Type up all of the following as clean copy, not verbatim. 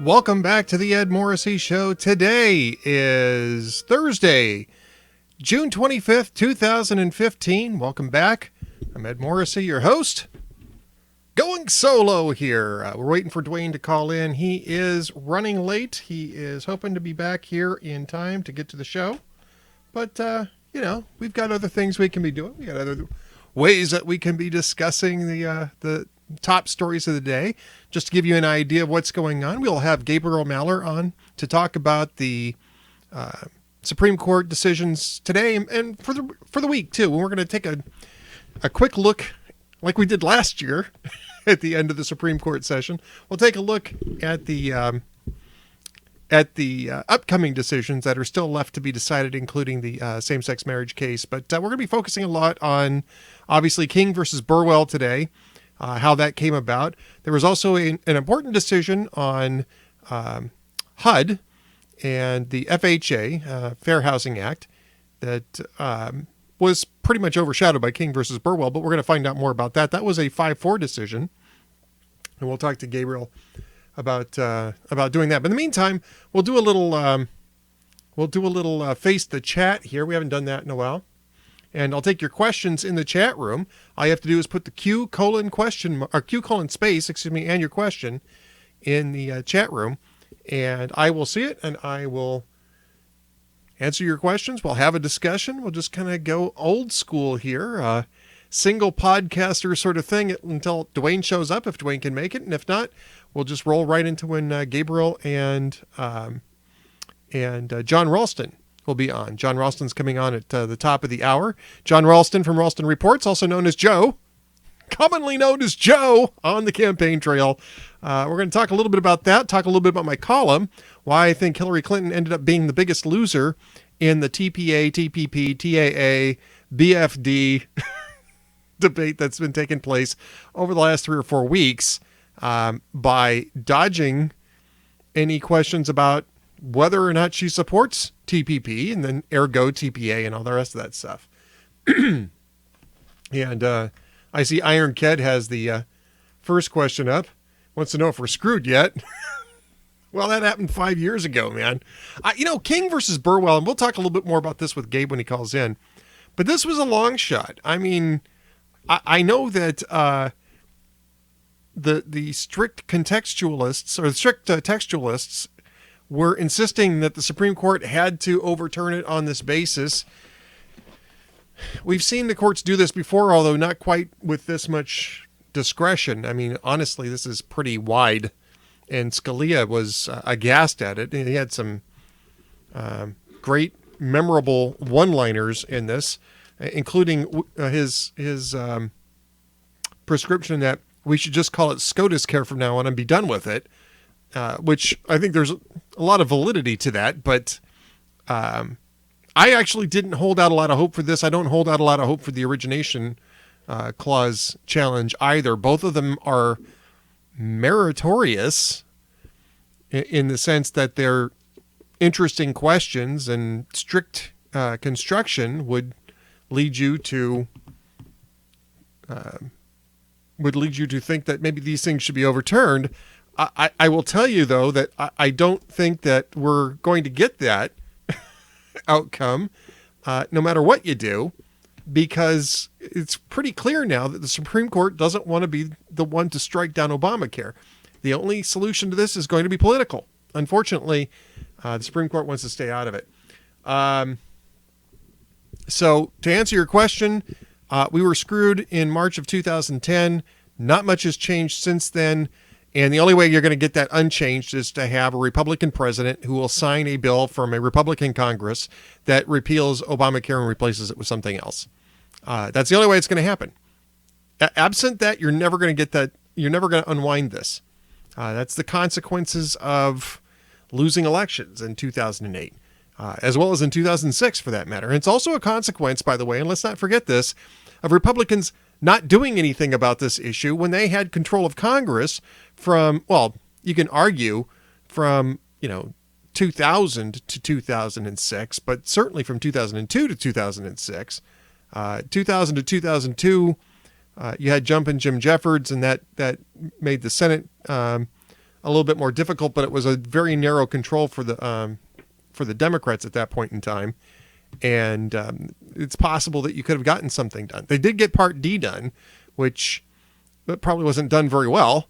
Welcome back to the Ed Morrissey Show. Today is Thursday, June 25th, 2015. Welcome back. I'm Ed Morrissey, your host. Going solo here. We're waiting for Duane to call in. He is running late. He is hoping to be back here in time to get to the show. But, we've got other things we can be doing. We got other ways that we can be discussing the top stories of the day. Just to give you an idea of what's going on, we'll have Gabriel Malor on to talk about the Supreme Court decisions today and for the week too. We're going to take a quick look, like we did last year, at the end of the Supreme Court session. We'll take a look at the upcoming decisions that are still left to be decided, including the same-sex marriage case. But we're going to be focusing a lot on, obviously, King versus Burwell today. How that came about. There was also an important decision on HUD and the FHA, Fair Housing Act, that was pretty much overshadowed by King versus Burwell, but we're going to find out more about that. That was a 5-4 decision, and we'll talk to Gabriel about doing that. But in the meantime, we'll do a little face the chat here. We haven't done that in a while. And I'll take your questions in the chat room. All you have to do is put the Q colon space, and your question in the chat room, and I will see it, and I will answer your questions. We'll have a discussion. We'll just kind of go old school here, single podcaster sort of thing until Duane shows up, if Duane can make it, and if not, we'll just roll right into when Gabriel and Jon Ralston will be on. Jon Ralston's coming on at the top of the hour. Jon Ralston from Ralston Reports, also known as Joe, commonly known as Joe on the campaign trail. We're going to talk a little bit about that, talk a little bit about my column, why I think Hillary Clinton ended up being the biggest loser in the TPA, TPP, TAA, BFD debate that's been taking place over the last 3 or 4 weeks by dodging any questions about whether or not she supports TPP and then ergo TPA and all the rest of that stuff. And I see Iron Ked has the first question up. Wants to know if we're screwed yet. Well, that happened 5 years ago, man. King versus Burwell, and we'll talk a little bit more about this with Gabe when he calls in. But this was a long shot. I mean, I know that the strict contextualists or the strict textualists were insisting that the Supreme Court had to overturn it on this basis. We've seen the courts do this before, although not quite with this much discretion. I mean, honestly, this is pretty wide, and Scalia was aghast at it. He had some great, memorable one-liners in this, including his prescription that we should just call it SCOTUS care from now on and be done with it. Which I think there's a lot of validity to that, but I actually didn't hold out a lot of hope for this. I don't hold out a lot of hope for the origination clause challenge either. Both of them are meritorious in the sense that they're interesting questions, and strict construction would lead you to think that maybe these things should be overturned. I will tell you, though, that I don't think that we're going to get that outcome no matter what you do, because it's pretty clear now that the Supreme Court doesn't want to be the one to strike down Obamacare. The only solution to this is going to be political. Unfortunately, the Supreme Court wants to stay out of it. So to answer your question, we were screwed in March of 2010. Not much has changed since then. And the only way you're going to get that unchanged is to have a Republican president who will sign a bill from a Republican Congress that repeals Obamacare and replaces it with something else. That's the only way it's going to happen. Absent that, you're never going to get that. You're never going to unwind this. That's the consequences of losing elections in 2008, as well as in 2006 for that matter. And it's also a consequence, by the way, and let's not forget this, of Republicans not doing anything about this issue when they had control of Congress from, well, you can argue from, 2000 to 2006, but certainly from 2002 to 2006. 2000 to 2002, you had Jumpin' Jim Jeffords, and that made the Senate a little bit more difficult, but it was a very narrow control for the Democrats at that point in time. And it's possible that you could have gotten something done. They did get Part D done, which probably wasn't done very well.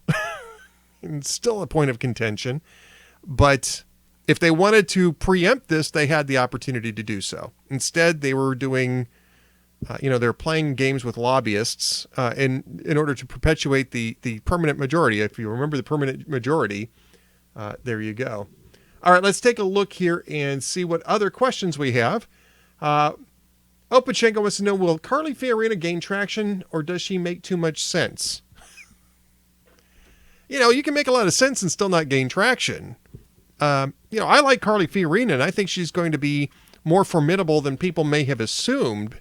And still a point of contention. But if they wanted to preempt this, they had the opportunity to do so. Instead, they were doing, they're playing games with lobbyists in order to perpetuate the permanent majority. If you remember the permanent majority, there you go. All right, let's take a look here and see what other questions we have. Opachenko wants to know, will Carly Fiorina gain traction, or does she make too much sense? You can make a lot of sense and still not gain traction. I like Carly Fiorina, and I think she's going to be more formidable than people may have assumed,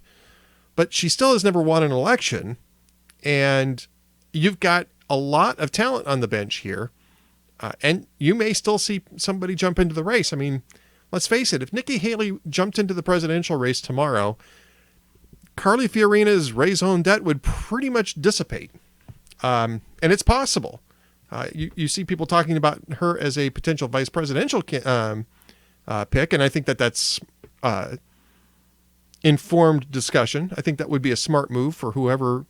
but she still has never won an election, and you've got a lot of talent on the bench here, and you may still see somebody jump into the race. I mean, let's face it, if Nikki Haley jumped into the presidential race tomorrow, Carly Fiorina's raison d'etre would pretty much dissipate. And it's possible. You see people talking about her as a potential vice presidential pick, and I think that's informed discussion. I think that would be a smart move for whoever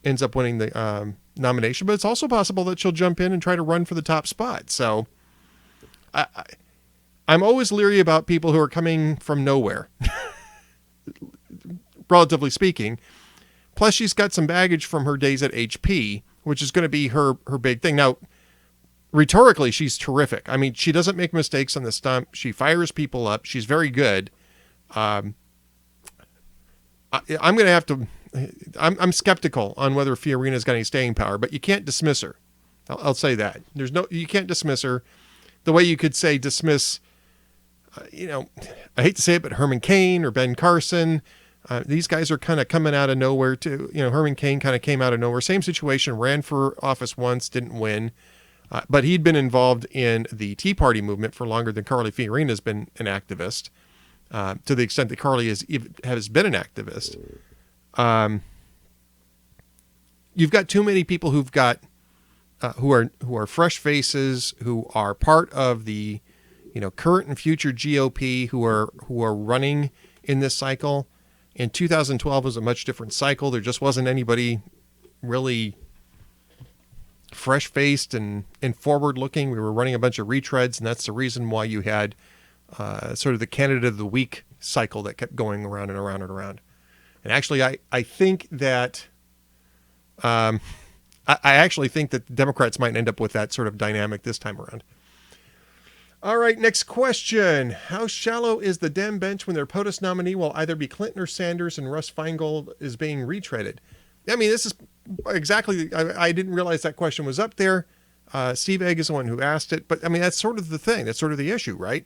ends up winning the nomination, but it's also possible that she'll jump in and try to run for the top spot. So I'm always leery about people who are coming from nowhere, relatively speaking. Plus, she's got some baggage from her days at HP, which is going to be her big thing. Now, rhetorically, she's terrific. I mean, she doesn't make mistakes on the stump. She fires people up. She's very good. I'm going to have to... I'm skeptical on whether Fiorina's got any staying power, but you can't dismiss her. I'll say that. You can't dismiss her the way you could say dismiss, I hate to say it, but Herman Cain or Ben Carson. These guys are kind of coming out of nowhere too. Herman Cain kind of came out of nowhere. Same situation, ran for office once, didn't win. But he'd been involved in the Tea Party movement for longer than Carly Fiorina has been an activist, to the extent that Carly has been an activist. You've got too many people who've got who are fresh faces, who are part of the current and future GOP, who are running in this cycle. In 2012 was a much different cycle. There just wasn't anybody really fresh-faced and forward-looking. We were running a bunch of retreads, and that's the reason why you had sort of the candidate of the week cycle that kept going around and around and around. And actually, I think that I actually think that the Democrats might end up with that sort of dynamic this time around. All right, next question. How shallow is the Dem bench when their POTUS nominee will either be Clinton or Sanders and Russ Feingold is being retreaded? I mean, this is exactly, I didn't realize that question was up there. Steve Egg is the one who asked it. But, I mean, that's sort of the thing. That's sort of the issue, right?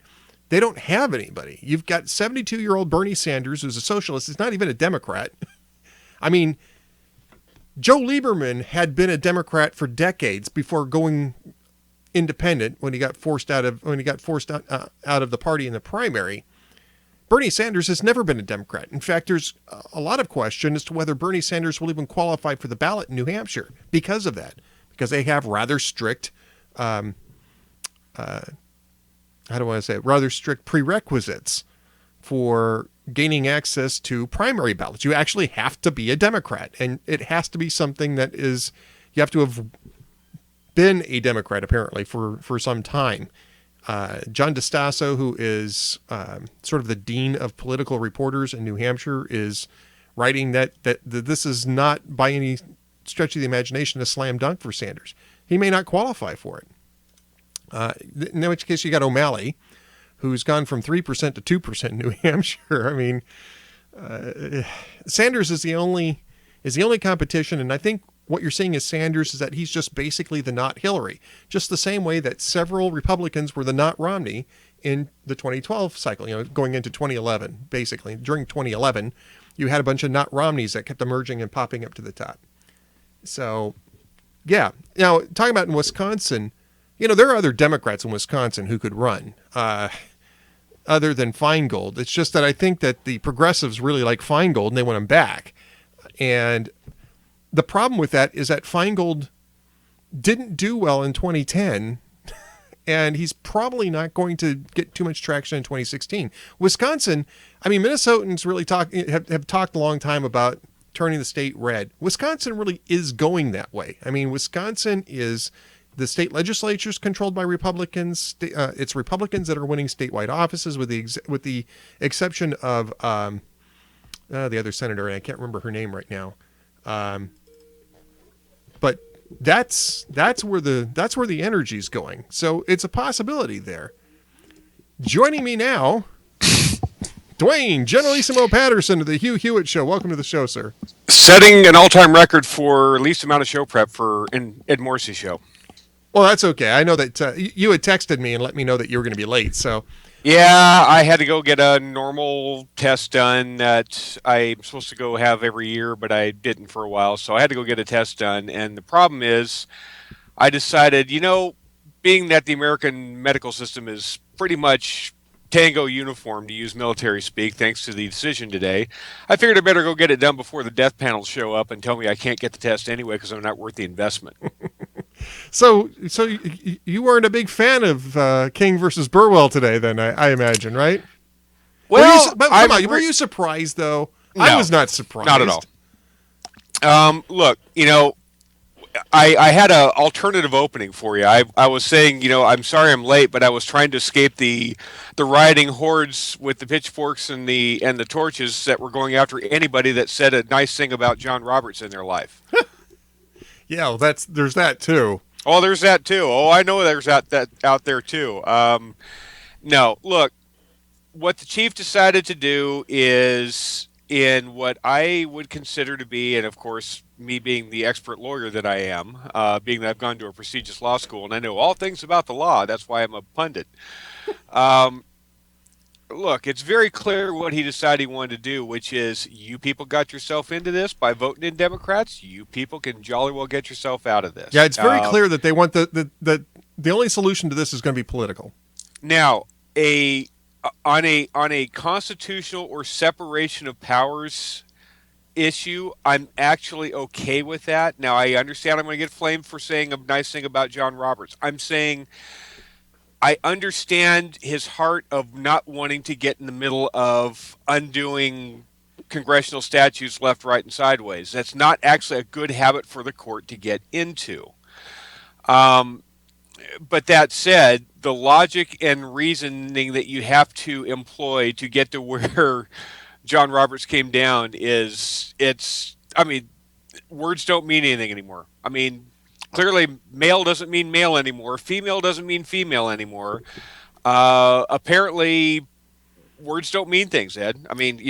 They don't have anybody. You've got 72-year-old Bernie Sanders, who's a socialist. He's not even a Democrat. I mean, Joe Lieberman had been a Democrat for decades before going independent when he got forced out of the party in the primary. Bernie Sanders has never been a Democrat. In fact, there's a lot of question as to whether Bernie Sanders will even qualify for the ballot in New Hampshire because of that, because they have rather strict, rather strict prerequisites for gaining access to primary ballots. You actually have to be a Democrat, and it has to be something that is, you have to have been a Democrat apparently for some time. John DeStasso, who is sort of the dean of political reporters in New Hampshire, is writing that this is not by any stretch of the imagination a slam dunk for Sanders. He may not qualify for it. In which case you got O'Malley, who's gone from 3% to 2% in New Hampshire. I mean, Sanders is the only competition, and I think what you're seeing is Sanders is that he's just basically the not Hillary, just the same way that several Republicans were the not Romney in the 2012 cycle, going into 2011, basically. During 2011, you had a bunch of not Romneys that kept emerging and popping up to the top. So, yeah. Now, talking about in Wisconsin, there are other Democrats in Wisconsin who could run, other than Feingold. It's just that I think that the progressives really like Feingold and they want him back. And the problem with that is that Feingold didn't do well in 2010 and he's probably not going to get too much traction in 2016. Wisconsin, I mean, Minnesotans really have talked a long time about turning the state red. Wisconsin really is going that way. I mean, Wisconsin is, the state legislature is controlled by Republicans. It's Republicans that are winning statewide offices, with the exception of the other senator, and I can't remember her name right now. But that's where the energy's going. So it's a possibility there. Joining me now, Duane, Generalissimo Patterson of the Hugh Hewitt Show. Welcome to the show, sir. Setting an all-time record for least amount of show prep for Ed Morrissey's show. Well, that's okay. I know that you had texted me and let me know that you were going to be late. So, yeah, I had to go get a normal test done that I'm supposed to go have every year, but I didn't for a while. So I had to go get a test done. And the problem is, I decided, being that the American medical system is pretty much tango uniform, to use military speak, thanks to the decision today, I figured I better go get it done before the death panels show up and tell me I can't get the test anyway because I'm not worth the investment. So you weren't a big fan of King versus Burwell today, then, I imagine, right? Well, were you surprised, though? No, I was not surprised. Not at all. Look, I had an alternative opening for you. I was saying, I'm sorry I'm late, but I was trying to escape the rioting hordes with the pitchforks and the torches that were going after anybody that said a nice thing about John Roberts in their life. Yeah, well, there's that too. Oh, there's that too. Oh, I know there's that out there too. No, look, what the chief decided to do is, in what I would consider to be, and of course, me being the expert lawyer that I am, being that I've gone to a prestigious law school and I know all things about the law, that's why I'm a pundit. Look, it's very clear what he decided he wanted to do, which is, you people got yourself into this by voting in Democrats. You people can jolly well get yourself out of this. Yeah, it's very clear that they want the only solution to this is going to be political. Now, on a constitutional or separation of powers issue, I'm actually okay with that. Now, I understand I'm going to get flamed for saying a nice thing about John Roberts. I'm saying I understand his heart of not wanting to get in the middle of undoing congressional statutes left, right, and sideways. That's not actually a good habit for the court to get into. But that said, the logic and reasoning that you have to employ to get to where John Roberts came down words don't mean anything anymore. I mean, clearly male doesn't mean male anymore. Female doesn't mean female anymore. Apparently, words don't mean things, Ed. I mean,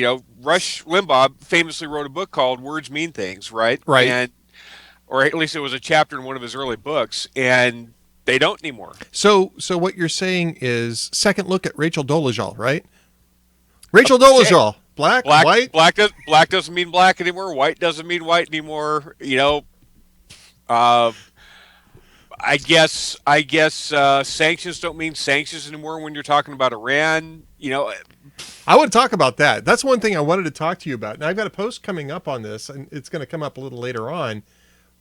Rush Limbaugh famously wrote a book called Words Mean Things, right? Right. Or at least it was a chapter in one of his early books, and they don't anymore. So what you're saying is, second look at Rachel Dolezal, right? Rachel Dolezal, black, white. Black doesn't mean black anymore. White doesn't mean white anymore. I guess sanctions don't mean sanctions anymore when you're talking about Iran. I want to talk about that. That's one thing I wanted to talk to you about. And I've got a post coming up on this, and it's going to come up a little later on.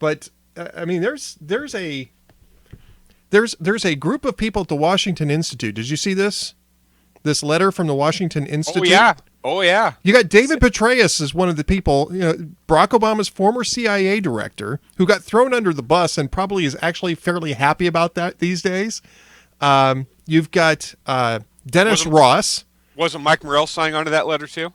But I mean, there's a group of people at the Washington Institute. Did you see this? This letter from the Washington Institute? Oh yeah. You got David Petraeus as one of the people, Barack Obama's former CIA director, who got thrown under the bus and probably is actually fairly happy about that these days. You've got Dennis Ross. Wasn't Mike Morrell signing on to that letter too?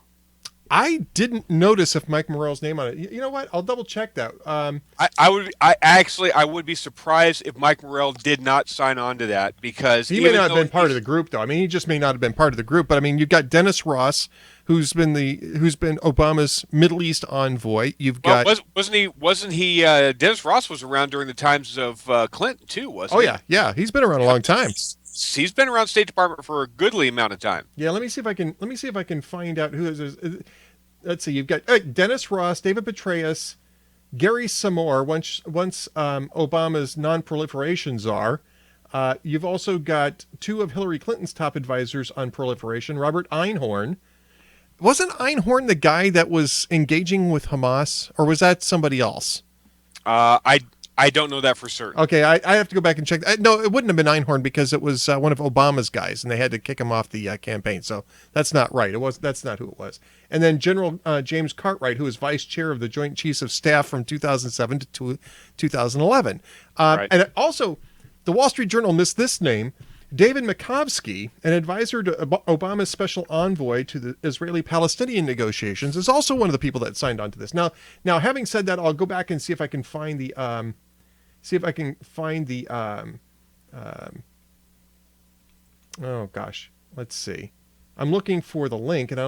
I didn't notice if Mike Morrell's name on it. You know what? I'll double check that. I would be surprised if Mike Morrell did not sign on to that, because he may not have been part of the group, though. I mean, he just may not have been part of the group. But I mean, you've got Dennis Ross, who's been Obama's Middle East envoy. You've got wasn't he Dennis Ross was around during the times of Clinton too, wasn't he? Yeah. He's been around a long time. He's been around State Department for a goodly amount of time. Yeah, let me see if I can find out who is. Let's see. You've got Dennis Ross, David Petraeus, Gary Samore, once Obama's non-proliferation czar. You've also got two of Hillary Clinton's top advisors on proliferation, Robert Einhorn. Wasn't Einhorn the guy that was engaging with Hamas, or was that somebody else? I I don't know that for certain. Okay, I have to go back and check. No, it wouldn't have been Einhorn because it was one of Obama's guys, and they had to kick him off the campaign. So that's not right. That's not who it was. And then General James Cartwright, who was vice chair of the Joint Chiefs of Staff from 2007 to 2011. Right. And also, the Wall Street Journal missed this name. David Makovsky, an advisor to Obama's special envoy to the Israeli-Palestinian negotiations, is also one of the people that signed on to this. Now, having said that, I'll go back and see if I can find the oh gosh, let's see. I'm looking for the link, and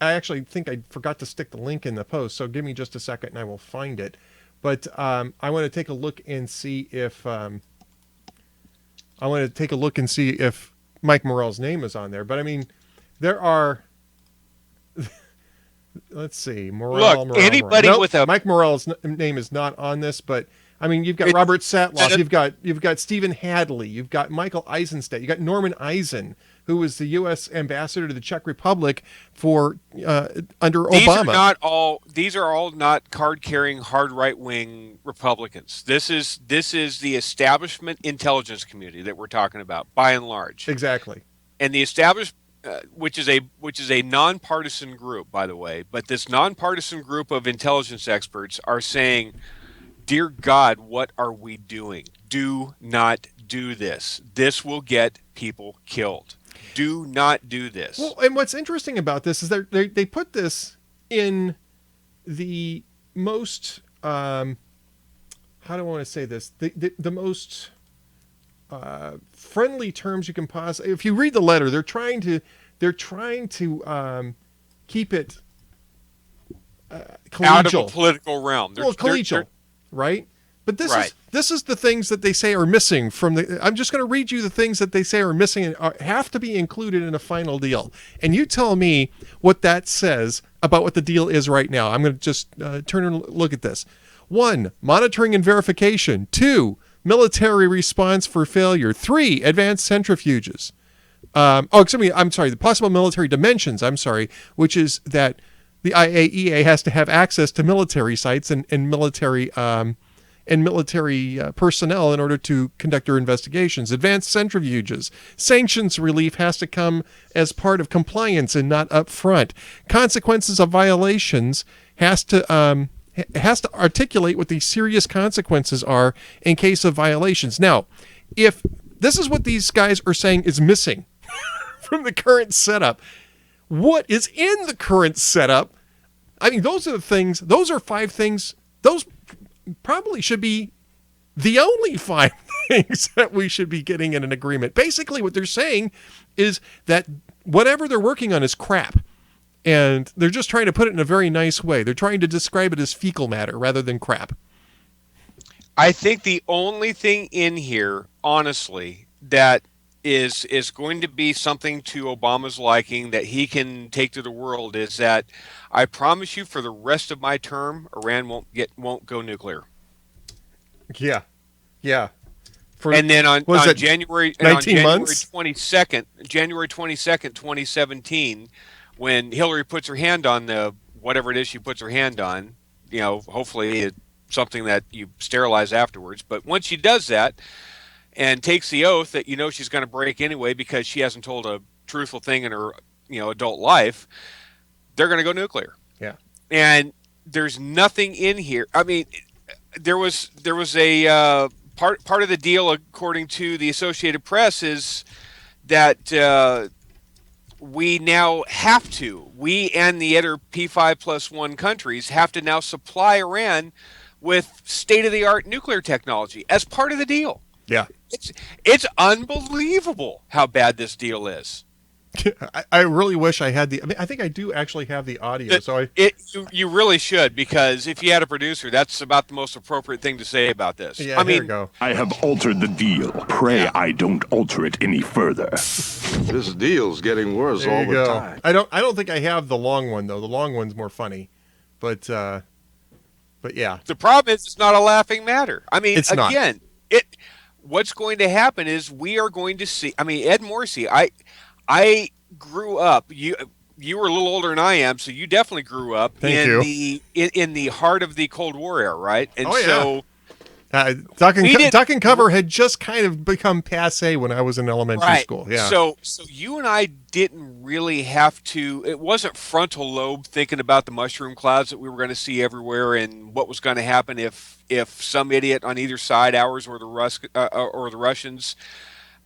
I actually think I forgot to stick the link in the post. So give me just a second, and I will find it. But I want to take a look and see if Mike Morell's name is on there. But I mean, there are. Let's see, Morell. Look, anybody Nope, with a Mike Morell's name is not on this, but. I mean, you've got Robert Satloff, you've got Stephen Hadley, you've got Michael Eisenstadt, you got Norman Eisen, who was the U.S. ambassador to the Czech Republic for under Obama. These are all not card-carrying, hard right-wing Republicans. This is the establishment intelligence community that we're talking about, by and large. Exactly. And the established, which is a nonpartisan group, by the way, but this nonpartisan group of intelligence experts are saying, dear God, what are we doing? Do not do this. This will get people killed. Do not do this. Well, and what's interesting about this is they put this in the most, how do I want to say this? The most friendly terms you can possibly. If you read the letter, they're trying to keep it collegial. Out of a political realm. Collegial. Right? But this is the things that they say are missing from the. I'm just going to read you the things that they say are missing and have to be included in a final deal. And you tell me what that says about what the deal is right now. I'm going to just turn and look at this. 1, monitoring and verification. 2, military response for failure. 3, advanced centrifuges. The possible military dimensions. Which is that the IAEA has to have access to military sites and military personnel in order to conduct their investigations. Advanced centrifuges. Sanctions relief has to come as part of compliance and not up front. Consequences of violations has to articulate what the serious consequences are in case of violations. Now, if this is what these guys are saying is missing from the current setup, what is in the current setup? I mean, those are 5 things. Those probably should be the only 5 things that we should be getting in an agreement. Basically, what they're saying is that whatever they're working on is crap. And they're just trying to put it in a very nice way. They're trying to describe it as fecal matter rather than crap. I think the only thing in here, honestly, that is going to be something to Obama's liking that he can take to the world is that I promise you for the rest of my term, Iran won't go nuclear. Yeah. And then on January 22nd, 2017, when Hillary puts her hand on the whatever it is she puts her hand on, hopefully it's something that you sterilize afterwards. But once she does that and takes the oath that she's going to break anyway because she hasn't told a truthful thing in her adult life, they're going to go nuclear. Yeah. And there's nothing in here. I mean, there was a part of the deal, according to the Associated Press, is that we now have to, we and the other P5+1 countries have to now supply Iran with state-of-the-art nuclear technology as part of the deal. Yeah. It's unbelievable how bad this deal is. I really wish I had I think I do actually have the audio. You really should, because if you had a producer, that's about the most appropriate thing to say about this. Yeah, here we go. I have altered the deal. Pray I don't alter it any further. This deal's getting worse all the time. I don't think I have the long one though. The long one's more funny, but yeah. The problem is it's not a laughing matter. I mean, it's again, what's going to happen is we are going to see. I mean, Ed Morrissey. I grew up. You were a little older than I am, so you definitely grew up in the heart of the Cold War era, right? And Duck and cover had just kind of become passé when I was in elementary school. Yeah. So you and I didn't really have to. It wasn't frontal lobe thinking about the mushroom clouds that we were going to see everywhere and what was going to happen if some idiot on either side, ours or the Russians,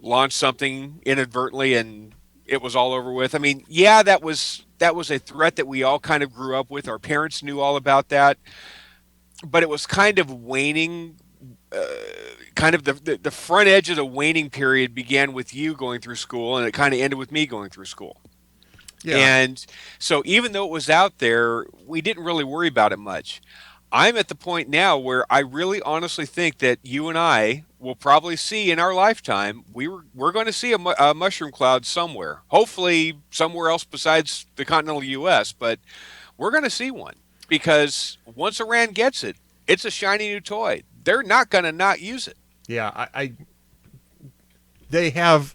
launched something inadvertently and it was all over with. I mean, yeah, that was a threat that we all kind of grew up with. Our parents knew all about that, but it was kind of waning. Kind of the front edge of the waning period began with you going through school, and it kind of ended with me going through school. Yeah. And so even though it was out there, we didn't really worry about it much. I'm at the point now where I really honestly think that you and I will probably see in our lifetime, we're going to see a mushroom cloud somewhere. Hopefully somewhere else besides the continental U.S., but we're going to see one because once Iran gets it, it's a shiny new toy. They're not going to not use it. Yeah, they have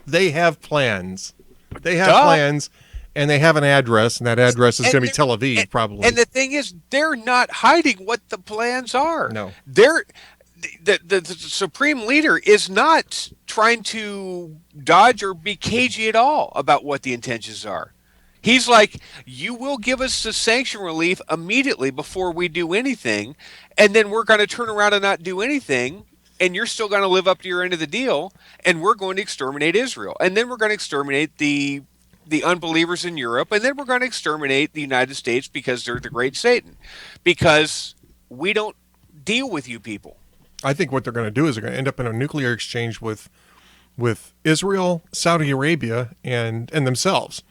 plans. They have plans, and they have an address, and that address is going to be Tel Aviv, probably. And the thing is, they're not hiding what the plans are. No. The supreme leader is not trying to dodge or be cagey at all about what the intentions are. He's like, you will give us the sanction relief immediately before we do anything, and then we're going to turn around and not do anything, and you're still going to live up to your end of the deal, and we're going to exterminate Israel. And then we're going to exterminate the unbelievers in Europe, and then we're going to exterminate the United States because they're the great Satan. Because we don't deal with you people. I think what they're going to do is they're going to end up in a nuclear exchange with Israel, Saudi Arabia, and themselves.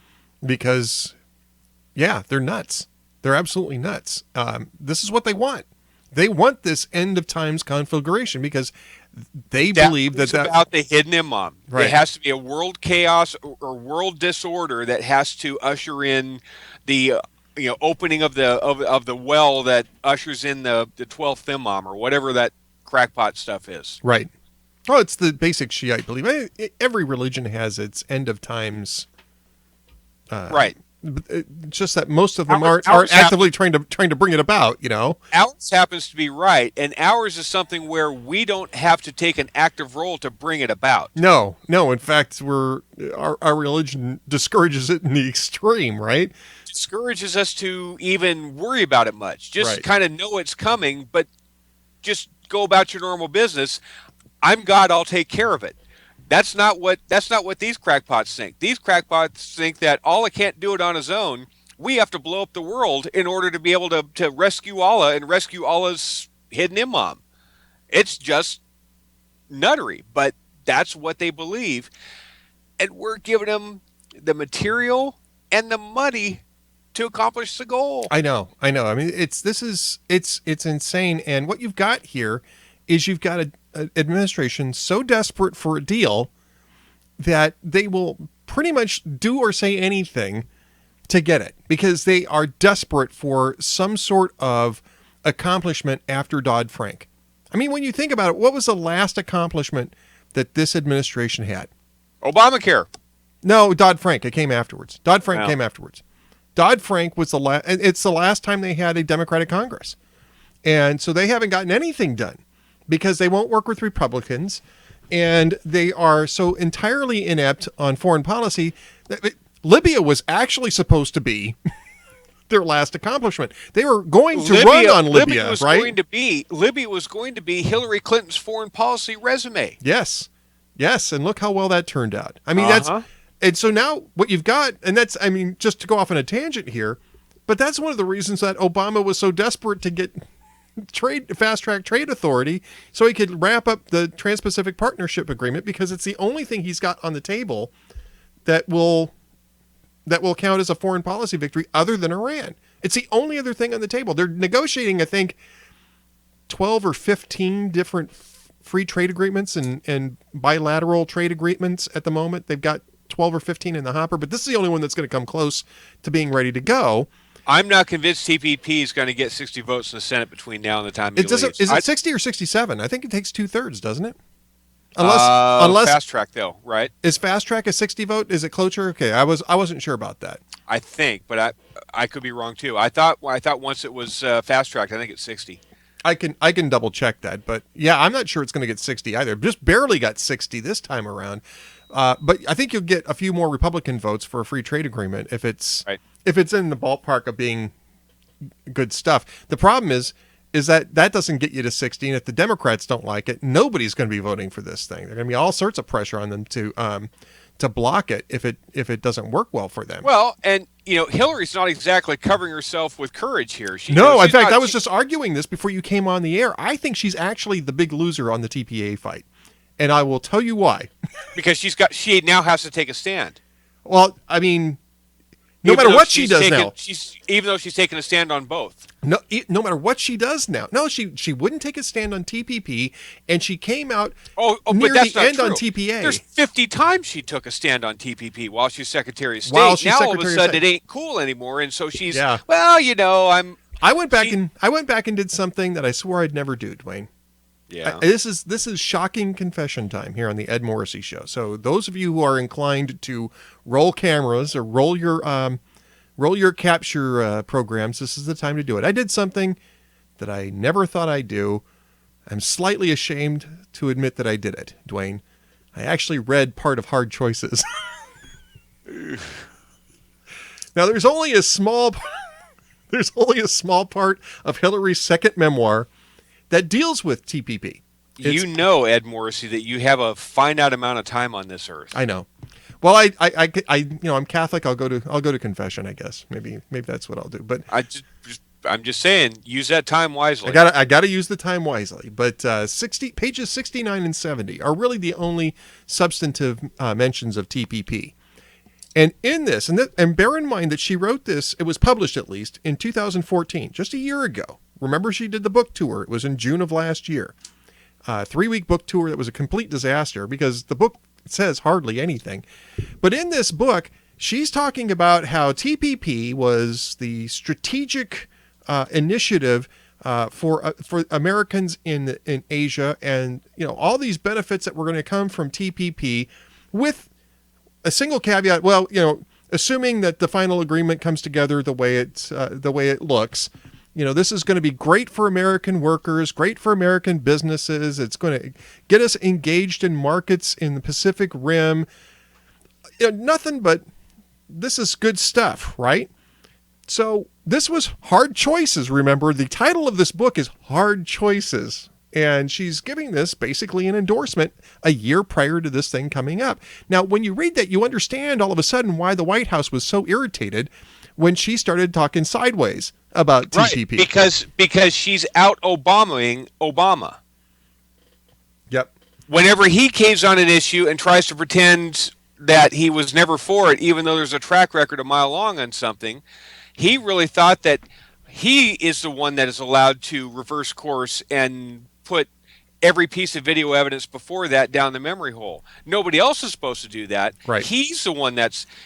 Because, yeah, they're nuts. They're absolutely nuts. This is what they want. They want this end of times conflagration because they believe that about the hidden imam. Right. There has to be a world chaos or world disorder that has to usher in the opening of the well that ushers in the 12th imam or whatever that crackpot stuff is. Right. Oh, it's the basic Shiite belief. Every religion has its end of times. Right. Just that most of them aren't actively trying to bring it about, Ours happens to be right, and ours is something where we don't have to take an active role to bring it about. No. In fact, our religion discourages it in the extreme, right? Discourages us to even worry about it much. Just kind of know it's coming, but just go about your normal business. I'm God, I'll take care of it. That's not what these crackpots think. These crackpots think that Allah can't do it on his own. We have to blow up the world in order to be able to rescue Allah and rescue Allah's hidden imam. It's just nuttery, but that's what they believe. And we're giving them the material and the money to accomplish the goal. I know. I mean, it's insane. And what you've got here is you've got an administration so desperate for a deal that they will pretty much do or say anything to get it because they are desperate for some sort of accomplishment after Dodd-Frank. I mean, when you think about it, what was the last accomplishment that this administration had? Obamacare. No, Dodd-Frank. It came afterwards. Dodd-Frank came afterwards. Dodd-Frank was the last. It's the last time they had a Democratic Congress. And so they haven't gotten anything done because they won't work with Republicans. And they are so entirely inept on foreign policy. Libya was actually supposed to be their last accomplishment. They were going to run on Libya, right? Libya was going to be Hillary Clinton's foreign policy resume. Yes. And look how well that turned out. I mean, and so now what you've got, and that's, I mean, just to go off on a tangent here, but that's one of the reasons that Obama was so desperate to get fast-track trade authority so he could wrap up the Trans-Pacific Partnership Agreement, because it's the only thing he's got on the table that will count as a foreign policy victory other than Iran. It's the only other thing on the table. They're negotiating, I think, 12 or 15 different free trade agreements and bilateral trade agreements at the moment. They've got 12 or 15 in the hopper, but this is the only one that's going to come close to being ready to go. I'm not convinced TPP is going to get 60 votes in the Senate between now and the time he leaves. Is it 60 or 67? I think it takes 2/3, doesn't it? Unless fast track though, right? Is fast track a 60 vote? Is it cloture? Okay, I wasn't sure about that. I think, but I could be wrong too. I thought once it was fast tracked, I think it's 60. I can double check that, but yeah, I'm not sure it's going to get 60 either. Just barely got 60 this time around. But I think you'll get a few more Republican votes for a free trade agreement if it's in the ballpark of being good stuff. The problem is that doesn't get you to 60, and if the Democrats don't like it, nobody's going to be voting for this thing. There's going to be all sorts of pressure on them to block it if it doesn't work well for them. Well, and Hillary's not exactly covering herself with courage here. In fact, I was just arguing this before you came on the air. I think she's actually the big loser on the TPA fight, and I will tell you why. Because she now has to take a stand. Well, I mean, no matter what she does now, even though she's taking a stand on both. No matter what she does now. No, she wouldn't take a stand on TPP, and she came out near the end on TPA. There's 50 times she took a stand on TPP while she's Secretary of State. Now all of a sudden it ain't cool anymore, and so she's I went back and did something that I swore I'd never do, Duane. Yeah. This is shocking confession time here on the Ed Morrissey Show. So those of you who are inclined to roll cameras or roll your capture programs, this is the time to do it. I did something that I never thought I'd do. I'm slightly ashamed to admit that I did it, Duane. I actually read part of Hard Choices. Now, there's only a small part of Hillary's second memoir that deals with TPP. Ed Morrissey, that you have a finite amount of time on this earth. I know. Well, I'm Catholic. I'll go to confession, I guess. Maybe that's what I'll do. But I'm just saying, use that time wisely. I gotta use the time wisely. But pages 69 and 70 are really the only substantive mentions of TPP. And in this, and bear in mind that she wrote this, it was published at least in 2014, just a year ago. Remember, she did the book tour. It was in June of last year. 3-week book tour that was a complete disaster because the book says hardly anything. But in this book, she's talking about how TPP was the strategic initiative for Americans in Asia, and all these benefits that were going to come from TPP, with a single caveat. Well, assuming that the final agreement comes together the way it looks. This is going to be great for American workers, great for American businesses. It's going to get us engaged in markets in the Pacific Rim. Nothing but this is good stuff, right? So this was Hard Choices. Remember, the title of this book is Hard Choices. And she's giving this basically an endorsement a year prior to this thing coming up. Now, when you read that, you understand all of a sudden why the White House was so irritated when she started talking sideways about TPP. Right, because she's out Obamaing Obama. Yep. Whenever he caves on an issue and tries to pretend that he was never for it, even though there's a track record a mile long on something, he really thought that he is the one that is allowed to reverse course and put every piece of video evidence before that down the memory hole. Nobody else is supposed to do that. Right. He's the one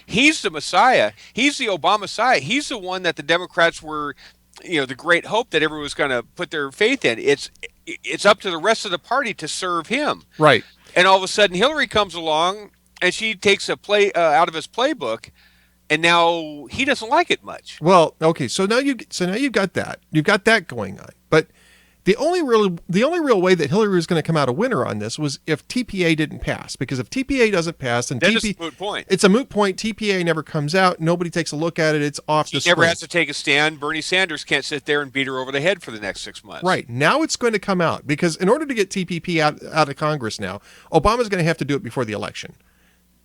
he's the Messiah. He's the Obama Messiah. He's the one that the Democrats were, the great hope that everyone was going to put their faith in. It's up to the rest of the party to serve him. Right. And all of a sudden Hillary comes along and she takes a play out of his playbook, and now he doesn't like it much. Well, okay, so now you've got that. You've got that going on. But the only real way that Hillary was going to come out a winner on this was if TPA didn't pass. Because if TPA doesn't pass, then it's a moot point. It's a moot point. TPA never comes out. Nobody takes a look at it. It's off the screen. He never has to take a stand. Bernie Sanders can't sit there and beat her over the head for the next 6 months. Right. Now it's going to come out. Because in order to get TPP out of Congress now, Obama's going to have to do it before the election.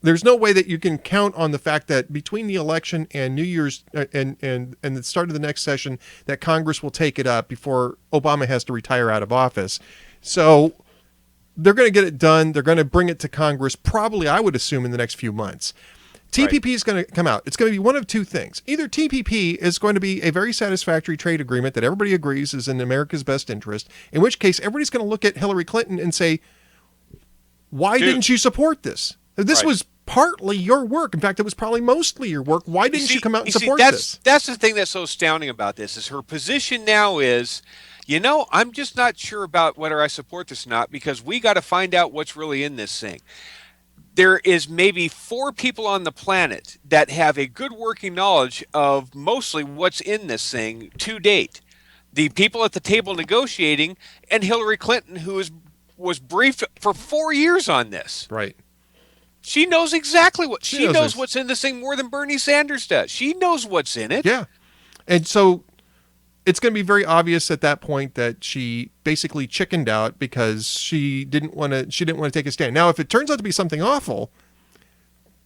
There's no way that you can count on the fact that between the election and New Year's and the start of the next session that Congress will take it up before Obama has to retire out of office. So they're going to get it done. They're going to bring it to Congress probably, I would assume, in the next few months. TPP is going to come out. It's going to be one of two things. Either TPP is going to be a very satisfactory trade agreement that everybody agrees is in America's best interest, in which case everybody's going to look at Hillary Clinton and say, why didn't you support this? This was partly your work. In fact, it was probably mostly your work. Why didn't you come out and support this? That's the thing that's so astounding about this, is her position now is, I'm just not sure about whether I support this or not, because we got to find out what's really in this thing. There is maybe 4 people on the planet that have a good working knowledge of mostly what's in this thing to date. the people at the table negotiating, and Hillary Clinton, who was briefed for 4 years on this. Right. She knows exactly what she knows this. what's in this thing more than Bernie Sanders does. She knows what's in it. Yeah. And so it's going to be very obvious at that point that she basically chickened out because she didn't want to take a stand. Now, if it turns out to be something awful,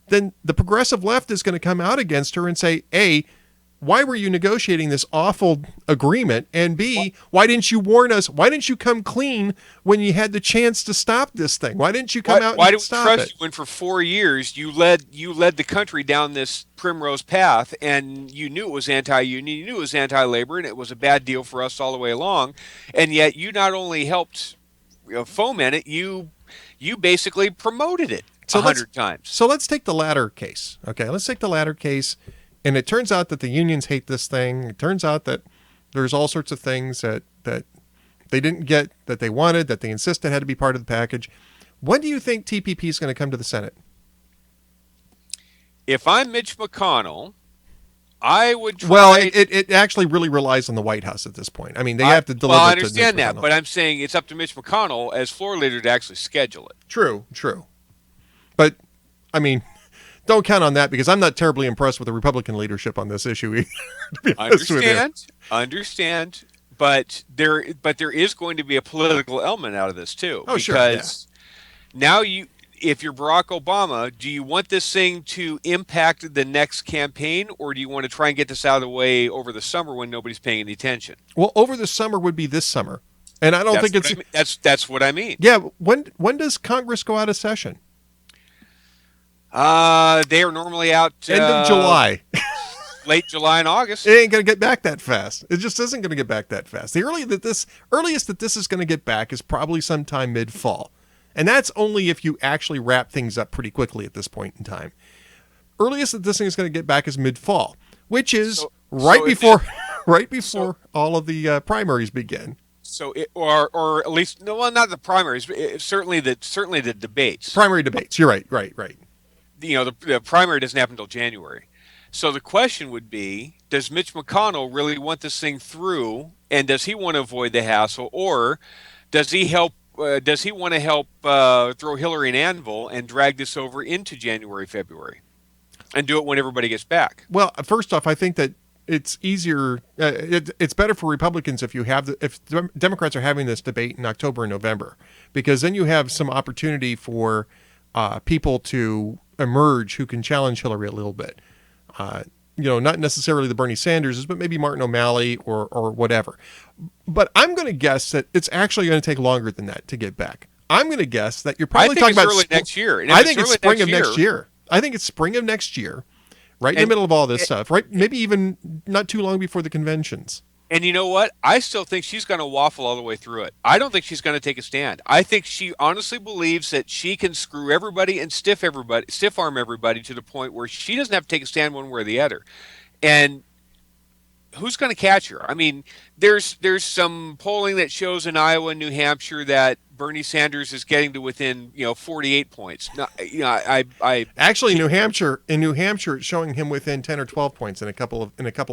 then the progressive left is going to come out against her and say, A, why were you negotiating this awful agreement? And B, why didn't you warn us? Why didn't you come clean when you had the chance to stop this thing? Why didn't you come out why and do we stop trust it? you when for 4 years you led the country down this primrose path, and you knew it was anti-union, you knew it was anti-labor, and it was a bad deal for us all the way along, and yet you not only helped foment it, you basically promoted it 100 times. So let's take the latter case. Okay, let's take the latter case. And it turns out that the unions hate this thing. It turns out that there's all sorts of things that they didn't get, that they wanted, that they insisted had to be part of the package. When do you think TPP is going to come to the Senate? If I'm Mitch McConnell, I would try... Well, it actually really relies on the White House at this point. I mean, they have to deliver. Well, I to understand Mitch that, McConnell. but I'm saying it's up to Mitch McConnell as floor leader to actually schedule it. True. But, I mean... Don't count on that because I'm not terribly impressed with the Republican leadership on this issue either. To be honest with you. Understand, but there is going to be a political element out of this too. Oh, sure. Because now if you're Barack Obama, do you want this thing to impact the next campaign, or do you want to try and get this out of the way over the summer when nobody's paying any attention? Well, over the summer would be this summer, and I don't think it's. That's what I mean. Yeah. When does Congress go out of session? They are normally out end of July. Late July and August. It ain't going to get back that fast. It just isn't going to get back that fast. The earliest that this is going to get back is probably sometime mid-fall. And that's only if you actually wrap things up pretty quickly at this point in time. Earliest that this thing is going to get back is mid-fall, which is right before all of the primaries begin. So, or at least, no, well, not the primaries, but certainly the debates. Primary debates. You're right. The primary doesn't happen until January. So the question would be, does Mitch McConnell really want this thing through, and does he want to avoid the hassle, or does he help? Does he want to help throw Hillary an anvil and drag this over into January, February, and do it when everybody gets back? Well, first off, I think that it's easier. It's better for Republicans if Democrats are having this debate in October and November, because then you have some opportunity for people to emerge who can challenge Hillary a little bit. Not necessarily the Bernie Sanderses, but maybe Martin O'Malley or whatever. But I'm going to guess that it's actually going to take longer than that to get back. I'm going to guess that you're probably talking about early next year. I think it's spring of next year. I think it's spring of next year, right in the middle of all this stuff, right? Maybe even not too long before the conventions. And you know what? I still think she's going to waffle all the way through it. I don't think she's going to take a stand. I think she honestly believes that she can screw everybody and stiff arm everybody to the point where she doesn't have to take a stand one way or the other. And who's going to catch her? I mean, there's some polling that shows in Iowa and New Hampshire that Bernie Sanders is getting to within 48 points. Actually, in New Hampshire, it's showing him within 10 or 12 points in a couple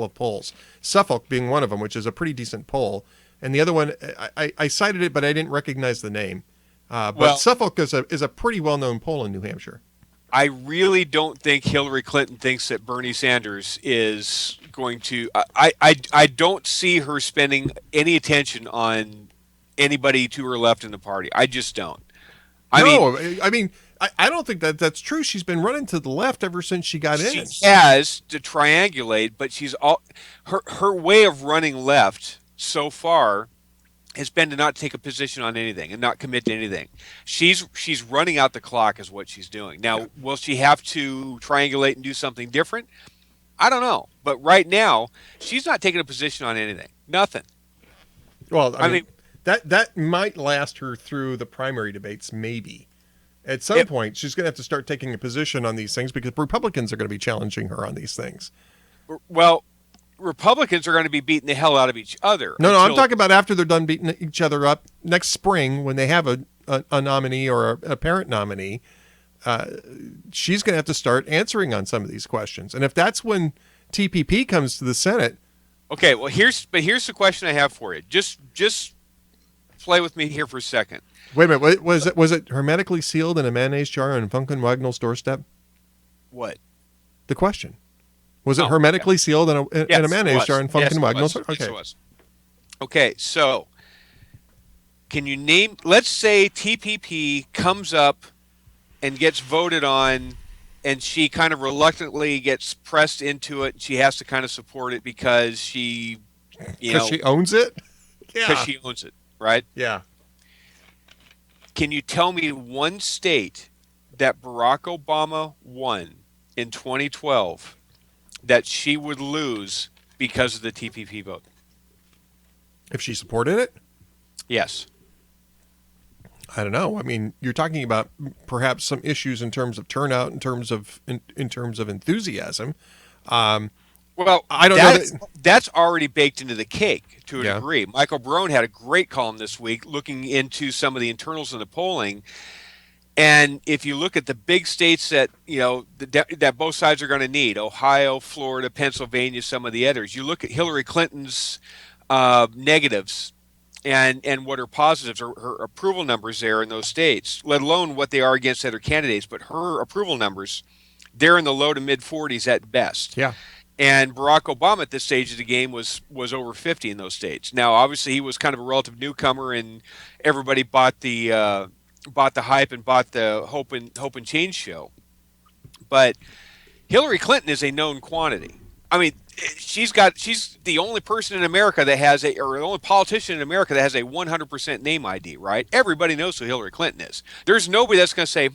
of polls. Suffolk being one of them, which is a pretty decent poll, and the other one I cited it, but I didn't recognize the name. But Suffolk is a pretty well-known poll in New Hampshire. I really don't think Hillary Clinton thinks that Bernie Sanders is going to. I don't see her spending any attention on anybody to her left in the party. I just don't. I don't think that's true. She's been running to the left ever since she got in. She has to triangulate, but her way of running left so far has been to not take a position on anything and not commit to anything. She's running out the clock is what she's doing. Now, will she have to triangulate and do something different? I don't know. But right now, she's not taking a position on anything. Nothing. Well, I mean that might last her through the primary debates, maybe. At some point, she's going to have to start taking a position on these things because Republicans are going to be challenging her on these things. Well, Republicans are going to be beating the hell out of each other. No, I'm talking about after they're done beating each other up next spring when they have a nominee or a apparent nominee. She's going to have to start answering on some of these questions. And if that's when TPP comes to the Senate, Okay, well here's the question I have for you. Just play with me here for a second. Wait a minute. Was it hermetically sealed in a mayonnaise jar on Funkin' Wagnall's doorstep? What? The question. Was it hermetically sealed in a mayonnaise jar on Funkin' Wagnall's? Okay. Yes, it was. Okay, so can you name? Let's say TPP comes up and gets voted on, and she kind of reluctantly gets pressed into it. She has to kind of support it because she owns it. Because she owns it, right? Yeah. Can you tell me one state that Barack Obama won in 2012 that she would lose because of the TPP vote? If she supported it? Yes. I don't know. I mean, you're talking about perhaps some issues in terms of turnout, in terms of enthusiasm. Well, I don't know. That's already baked into the cake to a degree. Michael Barone had a great column this week looking into some of the internals in the polling. And if you look at the big states that, that both sides are going to need, Ohio, Florida, Pennsylvania, some of the others, you look at Hillary Clinton's negatives and what her positives are, her approval numbers there in those states, let alone what they are against other candidates. But her approval numbers, they're in the low to mid 40s at best. Yeah. And Barack Obama at this stage of the game was over 50 in those states. Now, obviously, he was kind of a relative newcomer, and everybody bought the hype and bought the hope and change show. But Hillary Clinton is a known quantity. I mean, she's the only person in America that has the only politician in America that has a 100% name ID, right? Everybody knows who Hillary Clinton is. There's nobody that's going to say,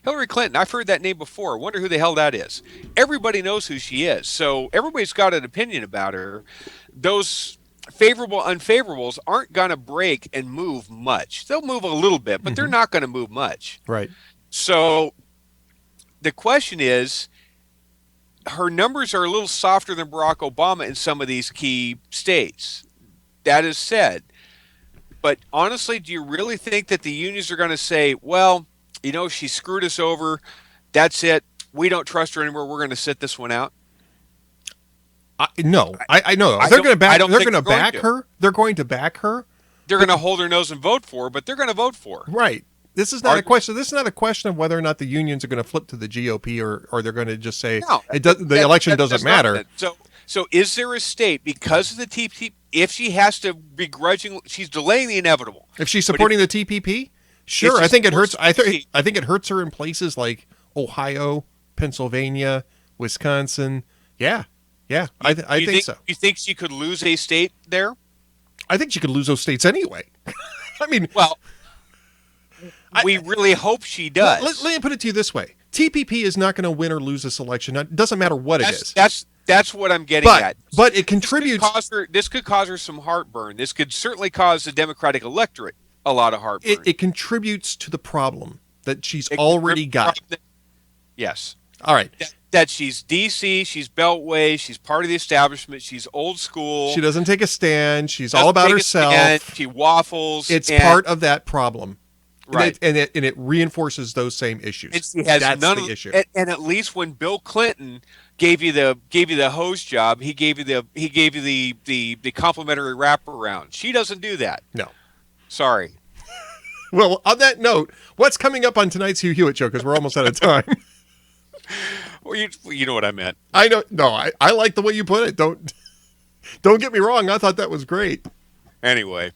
Hillary Clinton, I've heard that name before. I wonder who the hell that is. Everybody knows who she is. So everybody's got an opinion about her. Those favorable, unfavorables aren't going to break and move much. They'll move a little bit, but they're not going to move much. Right. So the question is, her numbers are a little softer than Barack Obama in some of these key states. That is said. But honestly, do you really think that the unions are going to say, well, she screwed us over. That's it. We don't trust her anymore. We're going to sit this one out? No. I know. They're going to back her. They're going to back her. They're going to hold their nose and vote for her, but they're going to vote for her. Right. This is not a question. This is not a question of whether or not the unions are going to flip to the GOP or they're going to just say the election doesn't matter. So is there a state, because of the TPP, if she has to begrudgingly, she's delaying the inevitable. If she's supporting the TPP, sure. I think it hurts. I think it hurts her in places like Ohio, Pennsylvania, Wisconsin. Yeah. I think so. You think she could lose a state there? I think she could lose those states anyway. I mean, well. We really hope she does. Let me put it to you this way. TPP is not going to win or lose this election. It doesn't matter what it is. That's what I'm getting at. But it contributes. This could cause her some heartburn. This could certainly cause the Democratic electorate a lot of heartburn. It contributes to the problem that she's already got. Yes. All right. That she's DC, she's Beltway, she's part of the establishment, she's old school. She doesn't take a stand. She's all about herself. She waffles. It's part of that problem. Right. And it reinforces those same issues. That's the issue. And at least when Bill Clinton gave you the hose job, he gave you the complimentary wraparound. She doesn't do that. No. Sorry. Well, on that note, what's coming up on tonight's Hugh Hewitt show? Because we're almost out of time. Well, you know what I meant. I know. No, I like the way you put it. Don't get me wrong. I thought that was great. Anyway,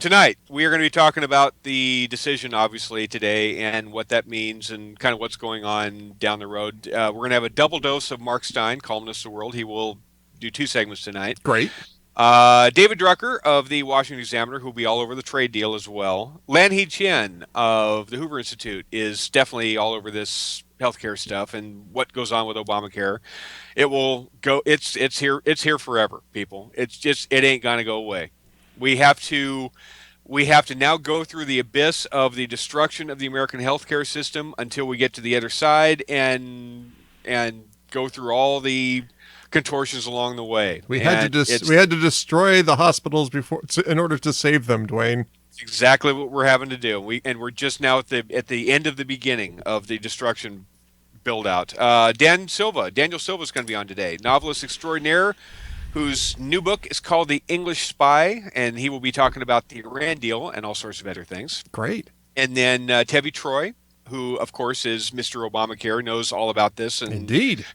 tonight we are going to be talking about the decision, obviously, today and what that means and kind of what's going on down the road. We're going to have a double dose of Mark Stein, columnist of the World. He will do 2 segments tonight. Great. David Drucker of the Washington Examiner, who will be all over the trade deal as well. Lan-Hee Chen of the Hoover Institute is definitely all over this healthcare stuff and what goes on with Obamacare. It will go. It's here. It's here forever, people. It ain't going to go away. We have to now go through the abyss of the destruction of the American healthcare system until we get to the other side and go through all the contortions along the way. We had to destroy the hospitals in order to save them, Duane. It's exactly what we're having to do. We're just now at the end of the beginning of the destruction build out. Daniel Silva is going to be on today. Novelist extraordinaire. whose new book is called The English Spy, and he will be talking about the Iran deal and all sorts of other things. Great. And then Tevi Troy, who, of course, is Mr. Obamacare, knows all about this. And Indeed.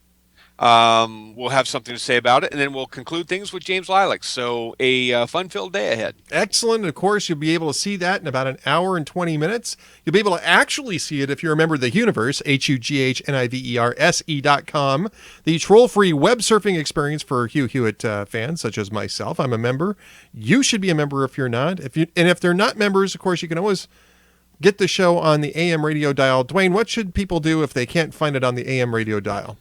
we'll have something to say about it. And then we'll conclude things with James Lilac. So a fun-filled day ahead. Excellent. Of course, you'll be able to see that in about an hour and 20 minutes. You'll be able to actually see it if you're a member of the Universe, HUGHNIVERSE.com, the troll-free web surfing experience for Hugh Hewitt fans, such as myself. I'm a member. You should be a member if you're not. If they're not members, of course, you can always get the show on the AM radio dial. Duane, what should people do if they can't find it on the AM radio dial?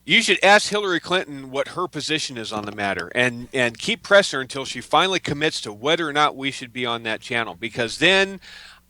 You should ask Hillary Clinton what her position is on the matter, and keep pressing her until she finally commits to whether or not we should be on that channel. Because then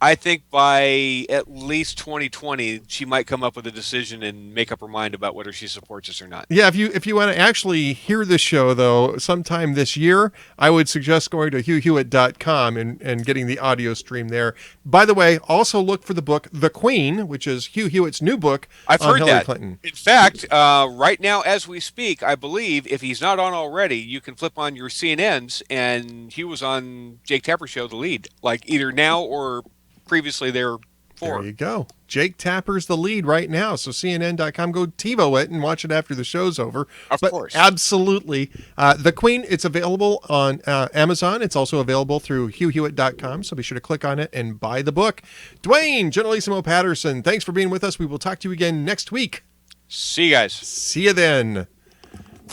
I think by at least 2020, she might come up with a decision and make up her mind about whether she supports us or not. Yeah, if you want to actually hear the show, though, sometime this year, I would suggest going to hughhewitt.com and getting the audio stream there. By the way, also look for the book The Queen, which is Hugh Hewitt's new book I've on heard Hillary that. Clinton. In fact, right now as we speak, I believe, if he's not on already, you can flip on your CNNs, and Hugh was on Jake Tapper's show, The Lead, like either now or previously there. There you go. Jake Tapper's the lead right now. So CNN.com, go TiVo it and watch it after the show's over. Of course. Absolutely. The Queen, it's available on Amazon. It's also available through HughHewitt.com. So be sure to click on it and buy the book. Duane, Generalissimo Patterson, thanks for being with us. We will talk to you again next week. See you guys. See you then.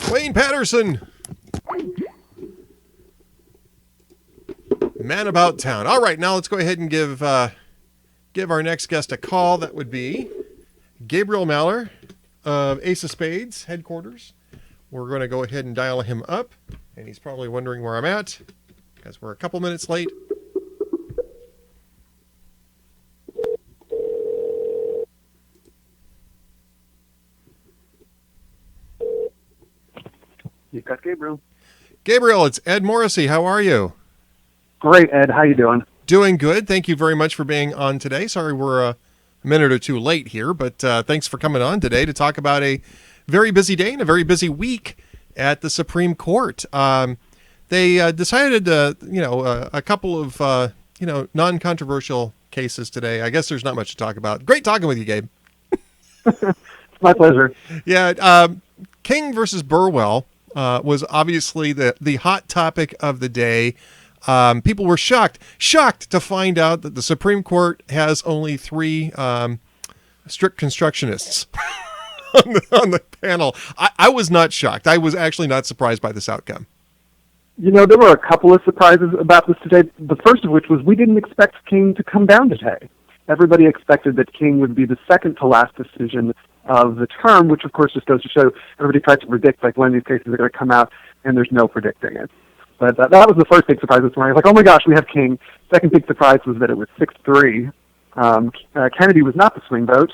Duane Patterson. Man about town. All right, now let's go ahead and give our next guest a call. That would be Gabriel Malor of Ace of Spades headquarters. We're going to go ahead and dial him up, and he's probably wondering where I'm at because we're a couple minutes late. You got Gabriel. Gabriel, it's Ed Morrissey. How are you? Great, Ed. How you doing? Doing good. Thank you very much for being on today. Sorry we're a minute or two late here, but thanks for coming on today to talk about a very busy day and a very busy week at the Supreme Court. They decided, a couple of, non-controversial cases today. I guess there's not much to talk about. Great talking with you, Gabe. My pleasure. Yeah. King versus Burwell was obviously the hot topic of the day. People were shocked to find out that the Supreme Court has only 3 strict constructionists on the panel. I was not shocked. I was actually not surprised by this outcome. There were a couple of surprises about this today. The first of which was we didn't expect King to come down today. Everybody expected that King would be the second to last decision of the term, which of course just goes to show everybody tries to predict when these cases are going to come out, and there's no predicting it. But that was the first big surprise this morning. I was like, oh my gosh, we have King. Second big surprise was that it was 6-3. Kennedy was not the swing vote.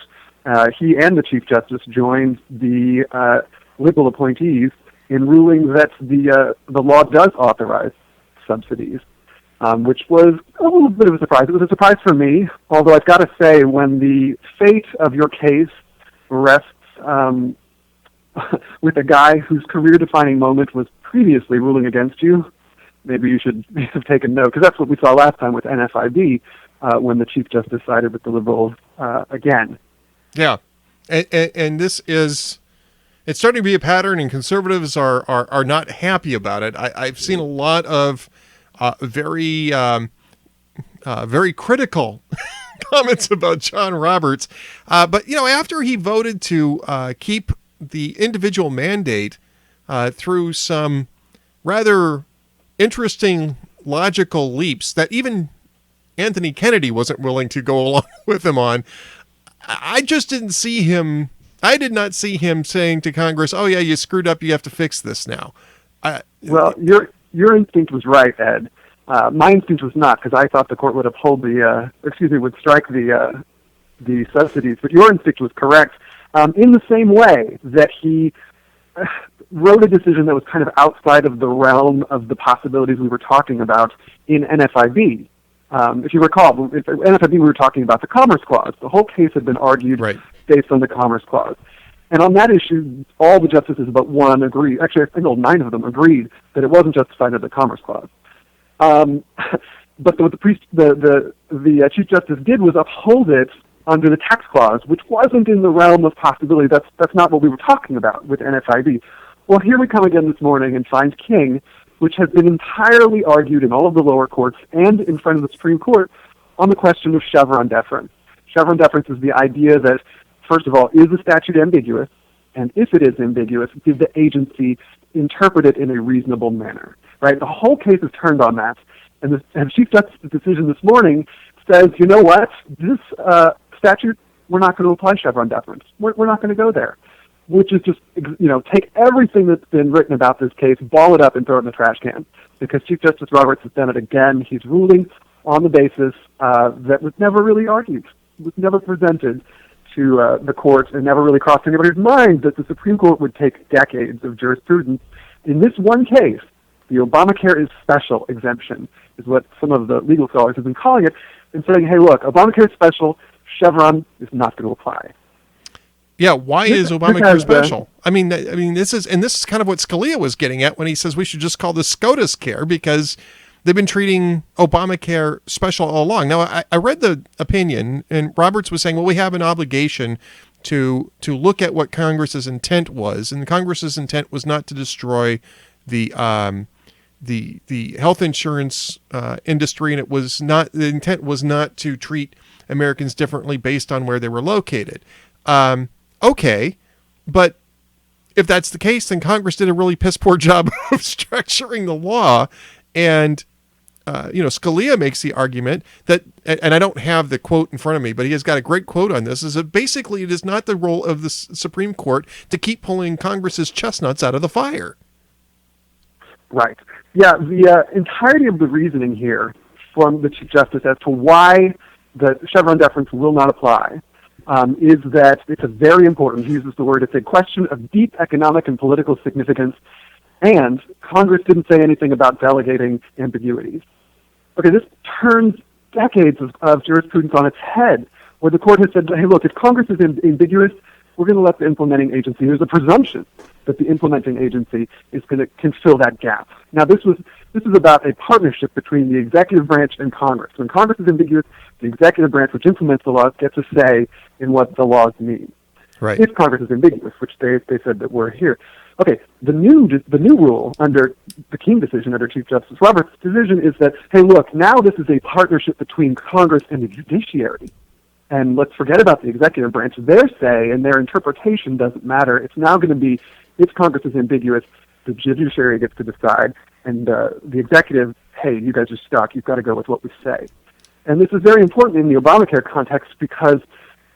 He and the Chief Justice joined the liberal appointees in ruling that the law does authorize subsidies, which was a little bit of a surprise. It was a surprise for me, although I've got to say, when the fate of your case rests with a guy whose career-defining moment was previously ruling against you, maybe you should have taken note, because that's what we saw last time with NFIB when the Chief Justice sided with the Liberals again. Yeah, and this is, it's starting to be a pattern, and conservatives are not happy about it. I've seen a lot of very critical comments about Jon Roberts, but after he voted to keep the individual mandate through some rather interesting logical leaps that even Anthony Kennedy wasn't willing to go along with him on, I just didn't see him. I did not see him saying to Congress, "Oh yeah, you screwed up. You have to fix this now." Well, your instinct was right, Ed. My instinct was not, because I thought the court would uphold would strike the subsidies. But your instinct was correct. In the same way that he wrote a decision that was kind of outside of the realm of the possibilities we were talking about in NFIB. If you recall, in NFIB we were talking about the Commerce Clause. The whole case had been argued right. based on the Commerce Clause. And on that issue, all the justices but one agreed. Actually, I think all 9 of them agreed that it wasn't justified under the Commerce Clause. But what the Chief Justice did was uphold it under the Tax Clause, which wasn't in the realm of possibility. That's not what we were talking about with NFIB. Well, here we come again this morning and find King, which has been entirely argued in all of the lower courts and in front of the Supreme Court on the question of Chevron deference. Chevron deference is the idea that, first of all, is the statute ambiguous? And if it is ambiguous, did the agency interpret it in a reasonable manner? Right? The whole case is turned on that. And the Chief Justice's decision this morning says, you know what? This statute, we're not going to apply Chevron deference. We're not going to go there. Which is just, take everything that's been written about this case, ball it up and throw it in the trash can. Because Chief Justice Roberts has done it again. He's ruling on the basis that was never really argued, was never presented to the court, and never really crossed anybody's mind that the Supreme Court would take decades of jurisprudence. In this one case, the Obamacare is special exemption, is what some of the legal scholars have been calling it, and saying, hey, look, Obamacare is special, Chevron is not going to apply. Yeah, why is Obamacare special? I mean, this is kind of what Scalia was getting at when he says we should just call this SCOTUS care, because they've been treating Obamacare special all along. Now, I read the opinion, and Roberts was saying, well, we have an obligation to look at what Congress's intent was, and Congress's intent was not to destroy the health insurance industry, and the intent was not to treat Americans differently based on where they were located. Okay, but if that's the case, then Congress did a really piss poor job of structuring the law. And, Scalia makes the argument that, and I don't have the quote in front of me, but he has got a great quote on this, is that basically it is not the role of the Supreme Court to keep pulling Congress's chestnuts out of the fire. Right. Yeah, the entirety of the reasoning here from the Chief Justice as to why the Chevron deference will not apply is that it's a very important, he uses the word, it's a question of deep economic and political significance, and Congress didn't say anything about delegating ambiguities. Okay, this turns decades of jurisprudence on its head, where the court has said, hey, look, if Congress is ambiguous, we're going to let the implementing agency, there's a presumption that the implementing agency can fill that gap. Now, this is about a partnership between the executive branch and Congress. When Congress is ambiguous, the executive branch, which implements the laws, gets a say in what the laws mean. Right. If Congress is ambiguous, which they said that we're here. Okay, the new rule under the King decision, under Chief Justice Roberts' decision, is that, hey, look, now this is a partnership between Congress and the judiciary. And let's forget about the executive branch. Their say and their interpretation doesn't matter. It's now going to be, if Congress is ambiguous, the judiciary gets to decide, and the executive, hey, you guys are stuck. You've got to go with what we say. And this is very important in the Obamacare context because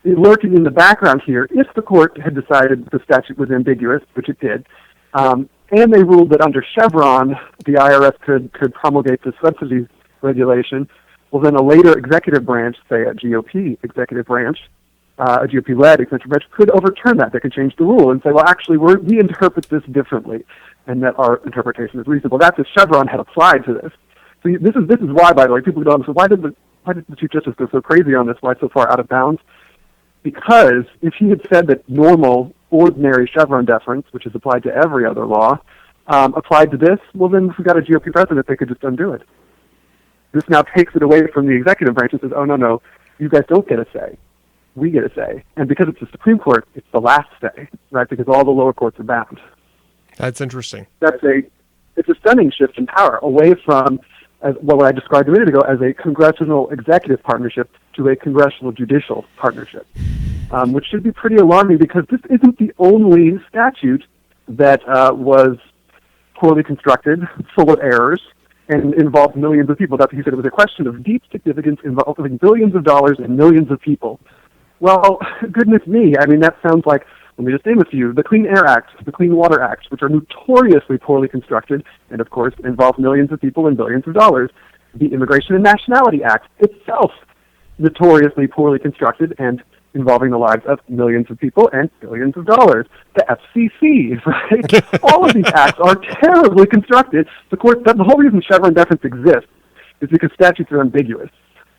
lurking in the background here, if the court had decided the statute was ambiguous, which it did, and they ruled that under Chevron, the IRS could promulgate the subsidies regulation, well, then a later executive branch, say a GOP executive branch, a GOP-led executive branch, could overturn that. They could change the rule and say, well, actually, we interpret this differently, and that our interpretation is reasonable. That's if Chevron had applied to this. So this is why, by the way, people don't understand, why did the Chief Justice go so crazy on this? Why so far out of bounds? Because if he had said that normal, ordinary Chevron deference, which is applied to every other law, applied to this, well, then if we got a GOP president, they could just undo it. This now takes it away from the executive branch and says, oh, no, you guys don't get a say. We get a say. And because it's the Supreme Court, it's the last say, right? Because all the lower courts are bound. That's interesting. It's a stunning shift in power away from what I described a minute ago as a congressional executive partnership to a congressional judicial partnership, which should be pretty alarming because this isn't the only statute that was poorly constructed, full of errors, and involved millions of people. He said it was a question of deep significance involving billions of dollars and millions of people. Well, goodness me, I mean, that sounds like, let me just name a few, the Clean Air Act, the Clean Water Act, which are notoriously poorly constructed and, of course, involve millions of people and billions of dollars. The Immigration and Nationality Act itself, notoriously poorly constructed and involving the lives of millions of people and billions of dollars. The FCC, right? All of these acts are terribly constructed. The whole reason Chevron deference exists is because statutes are ambiguous.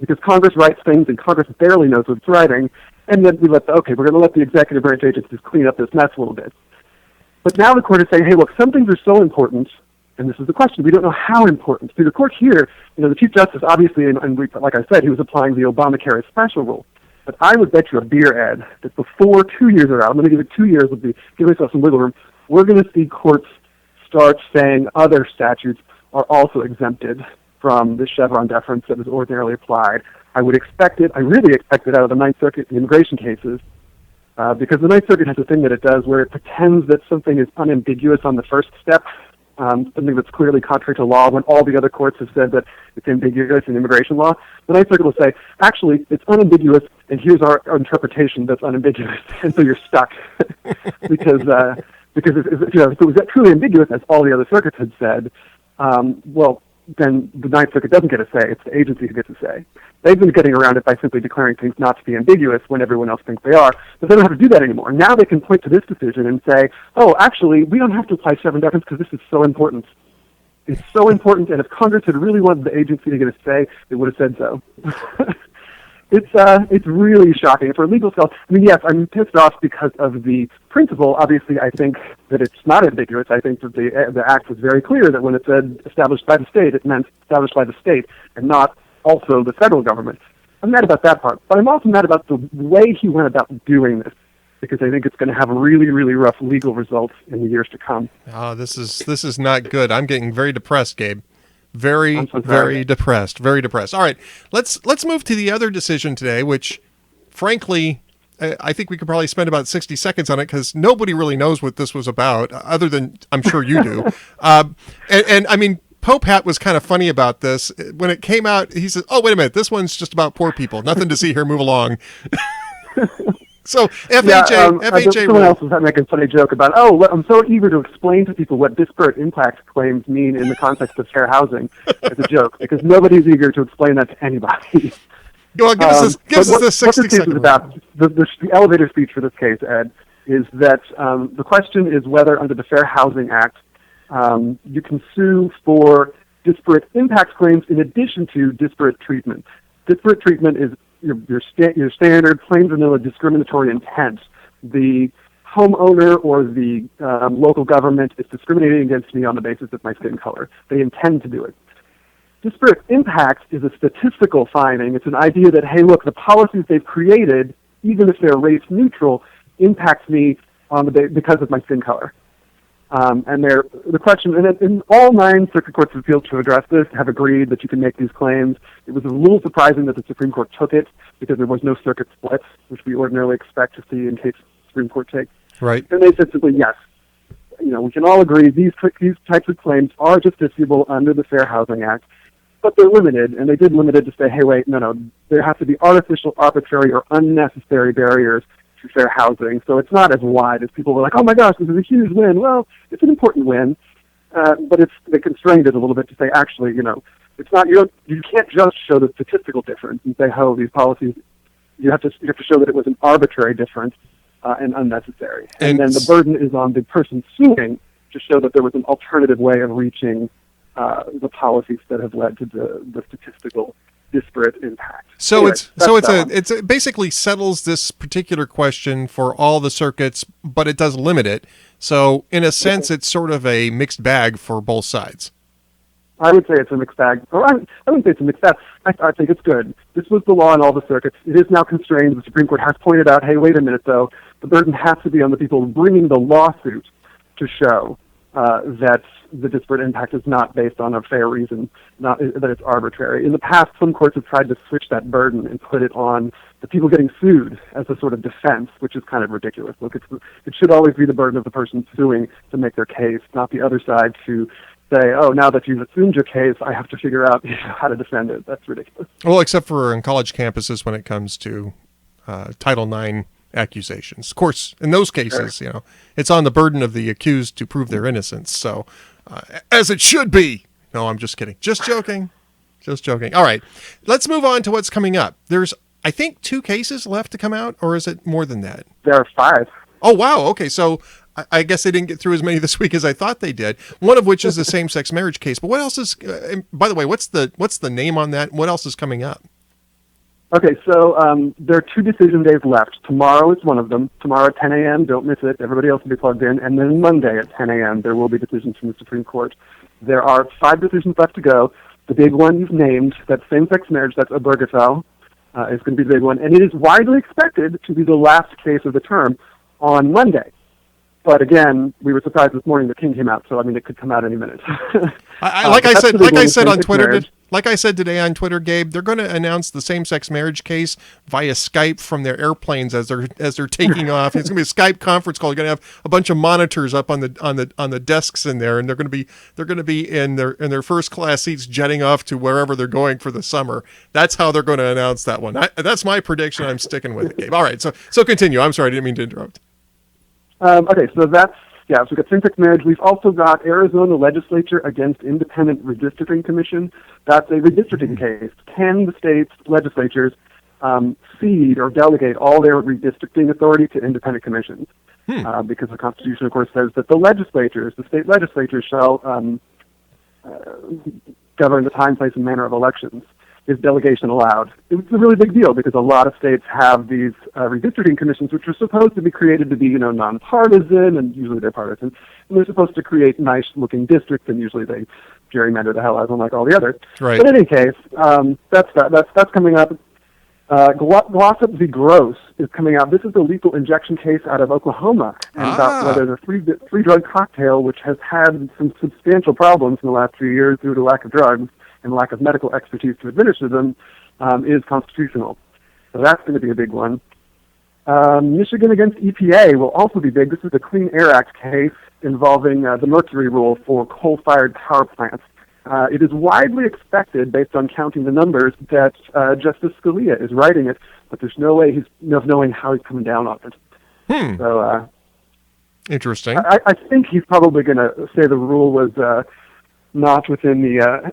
Because Congress writes things and Congress barely knows what it's writing, And then we're going to let the executive branch agencies clean up this mess a little bit. But now the court is saying, hey, look, some things are so important, and this is the question, we don't know how important. So the court here, the Chief Justice, obviously, and like I said, he was applying the Obamacare special rule. But I would bet you a beer, Ed, that before 2 years are out, I'm going to give it 2 years, give myself some wiggle room, we're going to see courts start saying other statutes are also exempted from the Chevron deference that is ordinarily applied. I really expect it out of the Ninth Circuit in immigration cases, because the Ninth Circuit has a thing that it does where it pretends that something is unambiguous on the first step, something that's clearly contrary to law, when all the other courts have said that it's ambiguous in immigration law. The Ninth Circuit will say, actually, it's unambiguous, and here's our interpretation that's unambiguous, and so you're stuck. because if it was truly ambiguous, as all the other circuits had said, then the Ninth Circuit doesn't get a say. It's the agency who gets a say. They've been getting around it by simply declaring things not to be ambiguous when everyone else thinks they are, but they don't have to do that anymore. Now they can point to this decision and say, oh, actually, we don't have to apply Chevron deference because this is so important. It's so important, and if Congress had really wanted the agency to get a say, they would have said so. It's really shocking. For legal scholars, yes, I'm pissed off because of the principle. Obviously, I think that it's not ambiguous. I think that the Act was very clear that when it said established by the state, it meant established by the state and not also the federal government. I'm mad about that part, but I'm also mad about the way he went about doing this, because I think it's going to have really, really rough legal results in the years to come. Oh, this is not good. I'm getting very depressed, Gabe. Very, very depressed. Very depressed. All right, let's move to the other decision today, which, frankly, I think we could probably spend about 60 seconds on it because nobody really knows what this was about, other than I'm sure you do. And I mean, Pope Hat was kind of funny about this. When it came out, he said, oh, wait a minute, this one's just about poor people. Nothing to see here, move along. So FHA. Someone else was making a funny joke about, I'm so eager to explain to people what disparate impact claims mean in the context of fair housing as a joke, because nobody's eager to explain that to anybody. Well, give us this 60 seconds. The elevator speech for this case, Ed, is that the question is whether under the Fair Housing Act you can sue for disparate impact claims in addition to disparate treatment. Disparate treatment is your standard plain vanilla discriminatory intent. The homeowner or the local government is discriminating against me on the basis of my skin color. They intend to do it. Disparate impact is a statistical finding. It's an idea that, hey, look, the policies they've created, even if they're race neutral, impacts me because of my skin color. The question, and all 9 circuit courts of appeals to address this have agreed that you can make these claims. It was a little surprising that the Supreme Court took it because there was no circuit split, which we ordinarily expect to see in case the Supreme Court takes. Right. And they said simply, yes, we can all agree these types of claims are justiciable under the Fair Housing Act, but they're limited, and they did limit it to say, hey, wait, no, there have to be artificial, arbitrary, or unnecessary barriers to fair housing. So it's not as wide as people were like, oh my gosh, this is a huge win. Well, it's an important win, but they constrained it a little bit to say, actually, it's not, you can't just show the statistical difference and say, oh, these policies, you have to show that it was an arbitrary difference and unnecessary. And then the burden is on the person suing to show that there was an alternative way of reaching the policies that have led to the statistical disparate impact. So anyway, it basically settles this particular question for all the circuits, but it does limit it. So in a sense, it's sort of a mixed bag for both sides. I would say it's a mixed bag. Or I wouldn't say it's a mixed bag. I think it's good. This was the law in all the circuits. It is now constrained. The Supreme Court has pointed out, hey, wait a minute, though. The burden has to be on the people bringing the lawsuit to show that the disparate impact is not based on a fair reason, not that it's arbitrary. In the past, some courts have tried to switch that burden and put it on the people getting sued as a sort of defense, which is kind of ridiculous. Look, it should always be the burden of the person suing to make their case, not the other side to say, oh, now that you've assumed your case, I have to figure out how to defend it. That's ridiculous. Well, except for in college campuses when it comes to Title IX accusations. Of course, in those cases, Sure. It's on the burden of the accused to prove their innocence. So, as it should be. No, I'm just kidding. Just joking. Just joking. All right. Let's move on to what's coming up. There's, I think, 2 cases left to come out, or is it more than that? There are 5. Oh, wow. Okay. So I guess they didn't get through as many this week as I thought they did. One of which is the same-sex marriage case. But what else is, by the way, what's the name on that? What else is coming up? Okay, so there are 2 decision days left. Tomorrow is one of them. Tomorrow at 10 a.m., don't miss it. Everybody else will be plugged in. And then Monday at 10 a.m., there will be decisions from the Supreme Court. There are 5 decisions left to go. The big one you've named, that's same-sex marriage, that's Obergefell, is going to be the big one. And it is widely expected to be the last case of the term on Monday. But again, we were surprised this morning the King came out, so I mean, it could come out any minute. Like I said on Twitter, like I said today on Twitter, Gabe, they're going to announce the same-sex marriage case via Skype from their airplanes as they're taking off. It's going to be a Skype conference call. You're going to have a bunch of monitors up on the desks in there, and they're going to be in their first class seats jetting off to wherever they're going for the summer. That's how they're going to announce that one. That's my prediction. I'm sticking with it, Gabe. All right, so continue. I'm sorry, I didn't mean to interrupt. Okay, so so we've got same-sex marriage. We've also got Arizona legislature against independent redistricting commission. That's a redistricting case. Can the state's legislatures cede or delegate all their redistricting authority to independent commissions? Because the Constitution, of course, says that the state legislatures shall govern the time, place, and manner of elections. Is delegation allowed? It's a really big deal because a lot of states have these redistricting commissions, which are supposed to be created to be, nonpartisan, and usually they're partisan. And they're supposed to create nice-looking districts, and usually they gerrymander the hell out of them like all the others. Right. But in any case, that's coming up. Glossop v. Gross is coming out. This is the lethal injection case out of Oklahoma, and about whether the free drug cocktail, which has had some substantial problems in the last few years due to lack of drugs and lack of medical expertise to administer them, is constitutional. So that's going to be a big one. Michigan against EPA will also be big. This is the Clean Air Act case involving the mercury rule for coal-fired power plants. It is widely expected, based on counting the numbers, that Justice Scalia is writing it, but there's no way of knowing how he's coming down on it. So, interesting. I think he's probably going to say the rule was not within the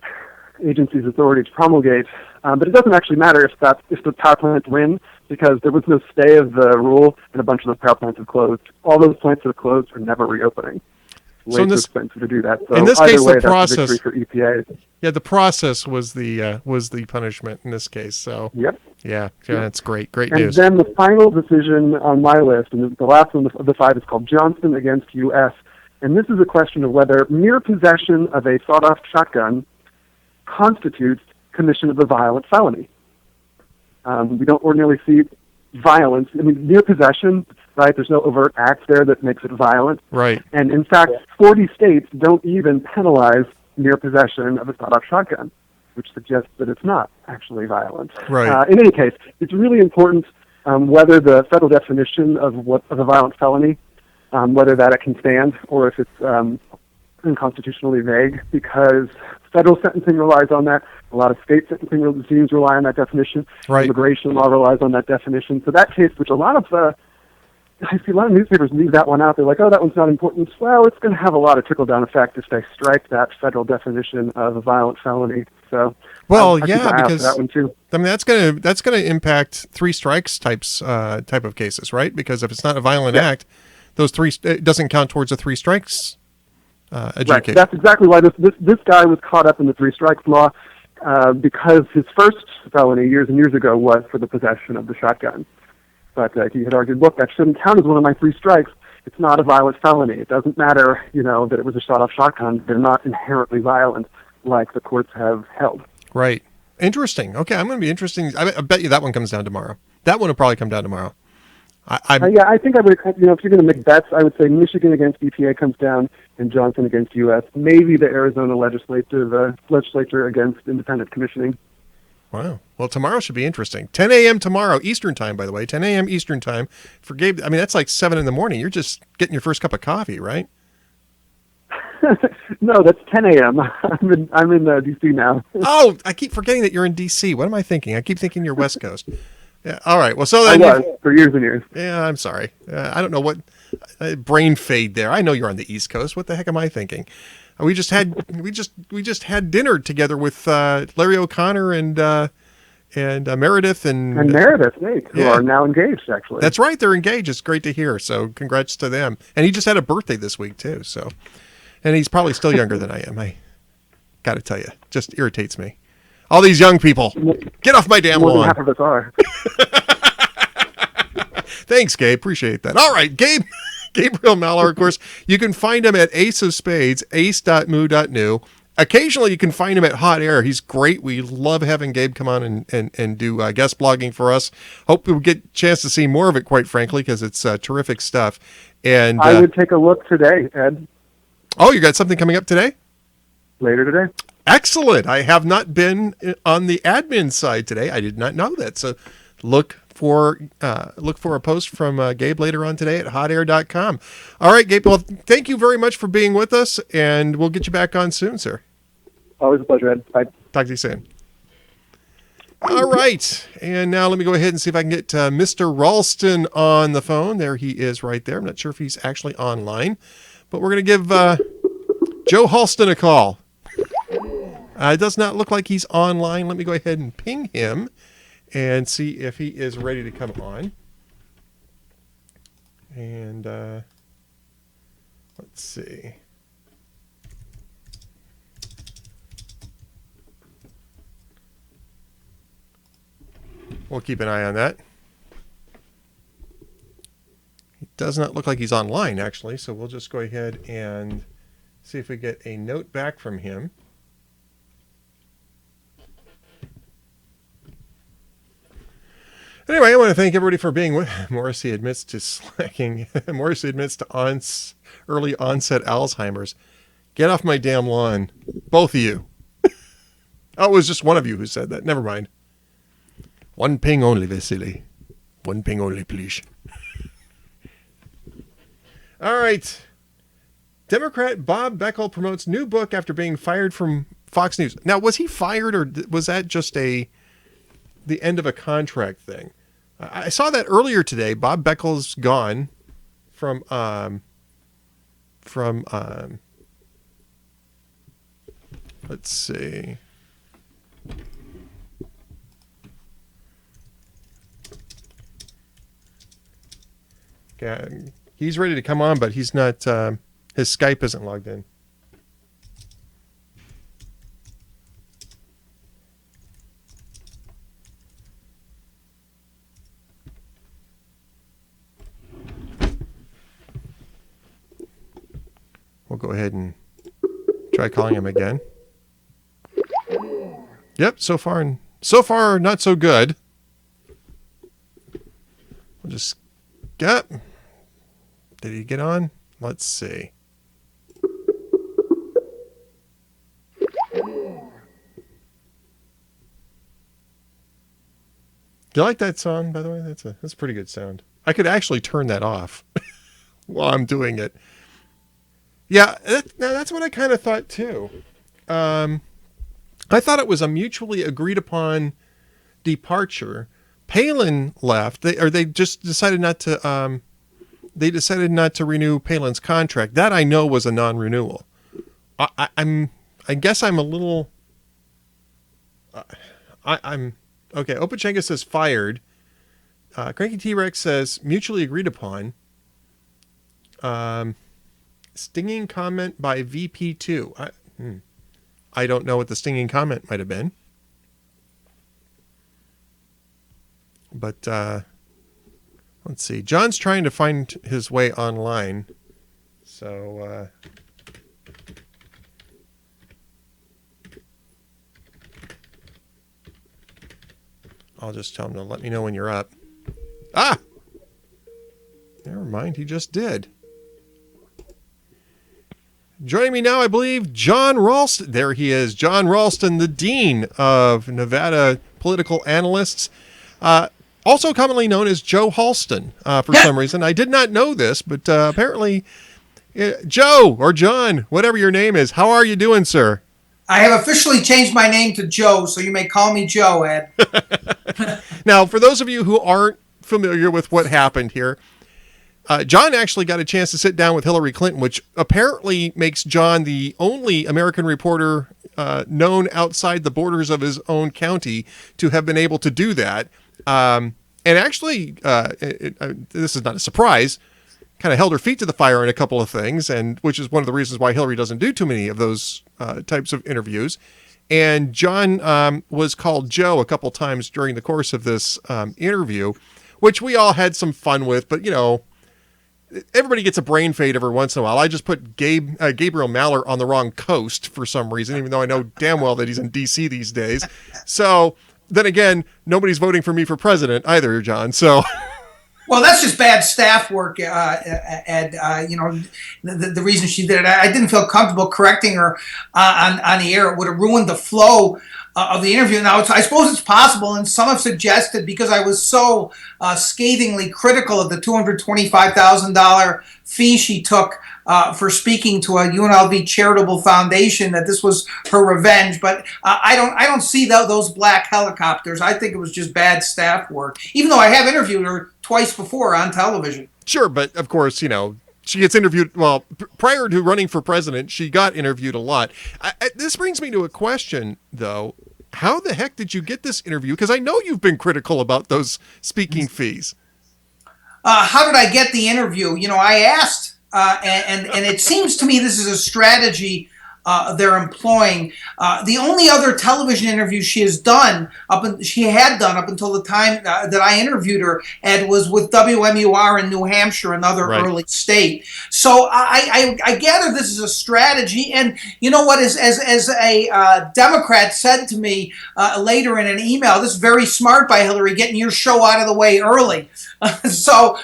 agency's authority to promulgate, but it doesn't actually matter if the power plants win, because there was no stay of the rule, and a bunch of those power plants have closed. All those plants that have closed are never reopening. Way too expensive to do that. So in this either case, way, the process that's a victory for EPA. Yeah, the process was the punishment in this case. So Yep. Yeah, that's great. Great and news. And then the final decision on my list, and the last one of the 5, is called Johnson against U.S. And this is a question of whether mere possession of a sawed-off shotgun constitutes commission of a violent felony. We don't ordinarily see violence. I mean, mere possession, right? There's no overt act there that makes it violent. Right. And in fact, 40 states don't even penalize mere possession of a sawed-off shotgun, which suggests that it's not actually violent. Right. In any case, it's really important whether the federal definition of a violent felony, whether that it can stand, or if it's unconstitutionally vague, because federal sentencing relies on that. A lot of state sentencing regimes rely on that definition. Right. Immigration law relies on that definition. So that case, which I see a lot of newspapers leave that one out. They're like, oh, that one's not important. Well, it's going to have a lot of trickle-down effect if they strike that federal definition of a violent felony. So, well, I keep an eye out for because that one too. I mean that's going to impact 3 strikes type of cases, right? Because if it's not a violent act, those 3 it doesn't count towards a 3 strikes adjudication. Right. That's exactly why this guy was caught up in the 3 strikes law, because his first felony years and years ago was for the possession of the shotgun. But he had argued, look, that shouldn't count as one of my 3 strikes. It's not a violent felony. It doesn't matter, that it was a shot-off shotgun. They're not inherently violent like the courts have held. Right. Interesting. Okay, I'm going to be interesting. I bet you that one comes down tomorrow. That one will probably come down tomorrow. I think I would, if you're going to make bets, I would say Michigan against EPA comes down and Johnson against U.S. Maybe the Arizona legislature against independent commissioning. Wow. Well, tomorrow should be interesting. 10 a.m. tomorrow, Eastern time, by the way. 10 a.m. Eastern time. For Gabe, I mean, that's like 7 in the morning. You're just getting your first cup of coffee, right? No, that's 10 a.m. I'm in D.C. now. Oh, I keep forgetting that you're in D.C. What am I thinking? I keep thinking you're West Coast. Yeah. All right. Well, so then I was for years and years. Yeah, I'm sorry. I don't know what brain fade there. I know you're on the East Coast. What the heck am I thinking? We just had dinner together with Larry O'Connor and Meredith and Meredith, who are now engaged. Actually, that's right. They're engaged. It's great to hear. So congrats to them. And he just had a birthday this week too. So, and he's probably still younger than I am. I got to tell you, just irritates me. All these young people. Get off my damn More than lawn. half of us are. Thanks, Gabe. Appreciate that. All right, Gabriel Malor, of course, you can find him at Ace of Spades, ace.moo.new. Occasionally, you can find him at Hot Air. He's great. We love having Gabe come on and do guest blogging for us. Hope we'll get a chance to see more of it, quite frankly, because it's terrific stuff. And I would take a look today, Ed. Oh, you got something coming up today? Later today. Excellent. I have not been on the admin side today. I did not know that. So look for a post from Gabe later on today at hotair.com. All right, Gabe. Well, thank you very much for being with us, and we'll get you back on soon, sir. Always a pleasure, Ed. Bye. Talk to you soon. All right. And now let me go ahead and see if I can get Mr. Ralston on the phone. There he is right there. I'm not sure if he's actually online, but we're going to give Joe Halston a call. It does not look like he's online. Let me go ahead and ping him and see if he is ready to come on. And let's see. We'll keep an eye on that. It does not look like he's online, actually, so we'll just go ahead and see if we get a note back from him. Anyway, I want to thank everybody for being with Morrissey admits to slacking. Morrissey admits to early onset Alzheimer's. Get off my damn lawn. Both of you. Oh, it was just one of you who said that. Never mind. One ping only, Vasily. One ping only, please. All right. Democrat Bob Beckel promotes new book after being fired from Fox News. Now, was he fired, or was that just the end of a contract thing? I saw that earlier today. Bob Beckel's gone from let's see. Okay, he's ready to come on, but he's not. His Skype isn't logged in. We'll go ahead and try calling him again. Yep, so far not so good. We'll just get. Did he get on? Let's see. Do you like that song, by the way? That's a pretty good sound. I could actually turn that off while I'm doing it. Yeah, that's what I kind of thought too. I thought it was a mutually agreed upon departure. Palin left, they just decided not to. They decided not to renew Palin's contract. That I know was a non-renewal. I guess I'm a little. I'm okay. Opachenko says fired. Cranky T-Rex says mutually agreed upon. Stinging comment by VP2. I don't know what the stinging comment might have been. But let's see. John's trying to find his way online. So I'll just tell him to let me know when you're up. Ah! Never mind, he just did. Joining me now, I believe, Jon Ralston. There he is. Jon Ralston, the Dean of Nevada Political Analysts. Also commonly known as Joe Halston, for some reason. I did not know this, but apparently, Joe or John, whatever your name is, how are you doing, sir? I have officially changed my name to Joe, so you may call me Joe, Ed. Now, for those of you who aren't familiar with what happened here, John actually got a chance to sit down with Hillary Clinton, which apparently makes John the only American reporter known outside the borders of his own county to have been able to do that. And actually, this is not a surprise, kind of held her feet to the fire in a couple of things, and which is one of the reasons why Hillary doesn't do too many of those types of interviews. And Jon was called Joe a couple times during the course of this interview, which we all had some fun with. But, everybody gets a brain fade every once in a while. I just put Gabriel Malor on the wrong coast for some reason, even though I know damn well that he's in D.C. these days. So then again, nobody's voting for me for president either, Jon. So... Well, that's just bad staff work, Ed. The reason she did it, I didn't feel comfortable correcting her on the air. It would have ruined the flow of the interview. Now, I suppose it's possible, and some have suggested, because I was so scathingly critical of the $225,000 fee she took for speaking to a UNLV charitable foundation, that this was her revenge. But I don't see those black helicopters. I think it was just bad staff work, even though I have interviewed her twice before on television. Sure, but of course, she gets interviewed. Well, prior to running for president, she got interviewed a lot. This brings me to a question, though. How the heck did you get this interview? Because I know you've been critical about those speaking fees. How did I get the interview? I asked, and it seems to me this is a strategy they're employing. The only other television interview she had done up until the time that I interviewed her, Ed, was with WMUR in New Hampshire, another early state. So I gather this is a strategy. And you know what? As a Democrat said to me later in an email, this is very smart by Hillary, getting your show out of the way early. So,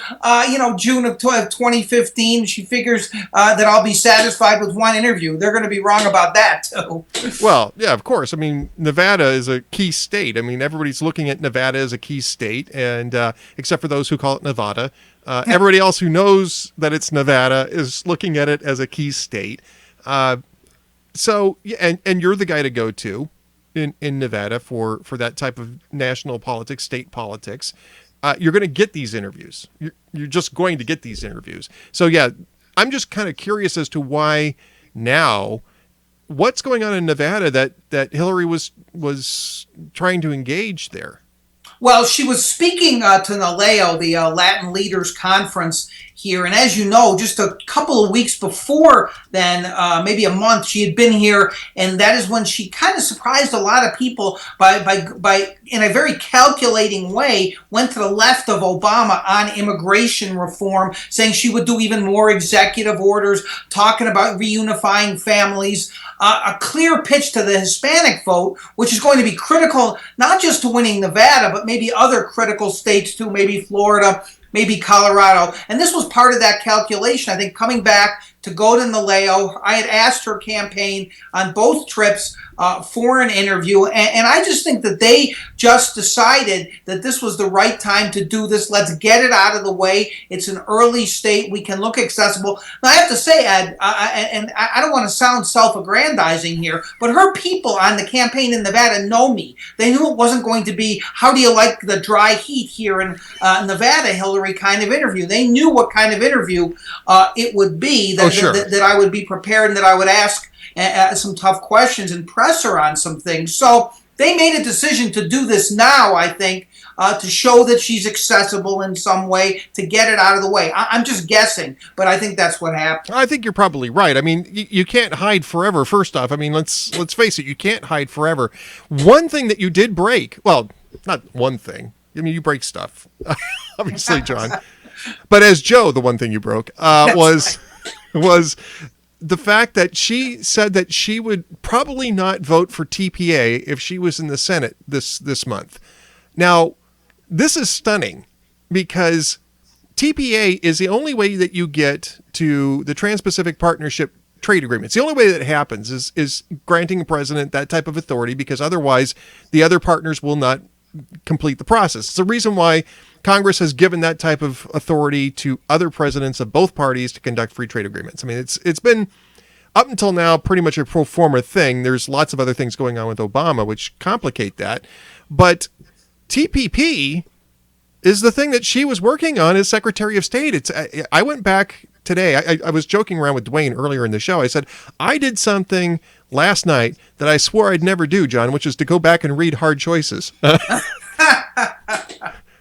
June of 2015, she figures that I'll be satisfied with one interview. They're going to be wrong about that, too. Well, yeah, of course. I mean, Nevada is a key state. I mean, everybody's looking at Nevada as a key state, and except for those who call it Nevada. Everybody else who knows that it's Nevada is looking at it as a key state. So, and you're the guy to go to in Nevada for that type of national politics, state politics. You're going to get these interviews. You're just going to get these interviews. So, yeah, I'm just kind of curious as to why now. What's going on in Nevada that Hillary was trying to engage there? Well, she was speaking to NALEO, the Latin Leaders Conference here. And as you know, just a couple of weeks before then, maybe a month, she had been here. And that is when she kind of surprised a lot of people by in a very calculating way, went to the left of Obama on immigration reform, saying she would do even more executive orders, talking about reunifying families. A clear pitch to the Hispanic vote, which is going to be critical, not just to winning Nevada, but maybe other critical states too, maybe Florida, maybe Colorado. And this was part of that calculation. I think coming back to go to NALEO, I had asked her campaign on both trips for an interview. And I just think that they just decided that this was the right time to do this. Let's get it out of the way. It's an early state. We can look accessible. Now, I have to say, Ed, and I don't want to sound self-aggrandizing here, but her people on the campaign in Nevada know me. They knew it wasn't going to be, how do you like the dry heat here in Nevada, Hillary, kind of interview. They knew what kind of interview it would be, that I would be prepared and that I would ask some tough questions and press her on some things. So they made a decision to do this now, I think, to show that she's accessible in some way, to get it out of the way. I'm just guessing, but I think that's what happened. I think you're probably right. I mean, you can't hide forever, first off. I mean, let's face it, you can't hide forever. One thing that you did break, well, not one thing. I mean, you break stuff, obviously, Jon. But as Joe, the one thing you broke was the fact that she said that she would probably not vote for TPA if she was in the Senate this month. Now, this is stunning because TPA is the only way that you get to the Trans-Pacific Partnership trade agreements. The only way that it happens is granting a president that type of authority, because otherwise the other partners will not complete the process. It's the reason why Congress has given that type of authority to other presidents of both parties to conduct free trade agreements. I mean, it's been up until now pretty much a pro forma thing. There's lots of other things going on with Obama which complicate that. But TPP is the thing that she was working on as Secretary of State. I went back today. I was joking around with Duane earlier in the show. I said, I did something last night that I swore I'd never do, Jon, which is to go back and read Hard Choices.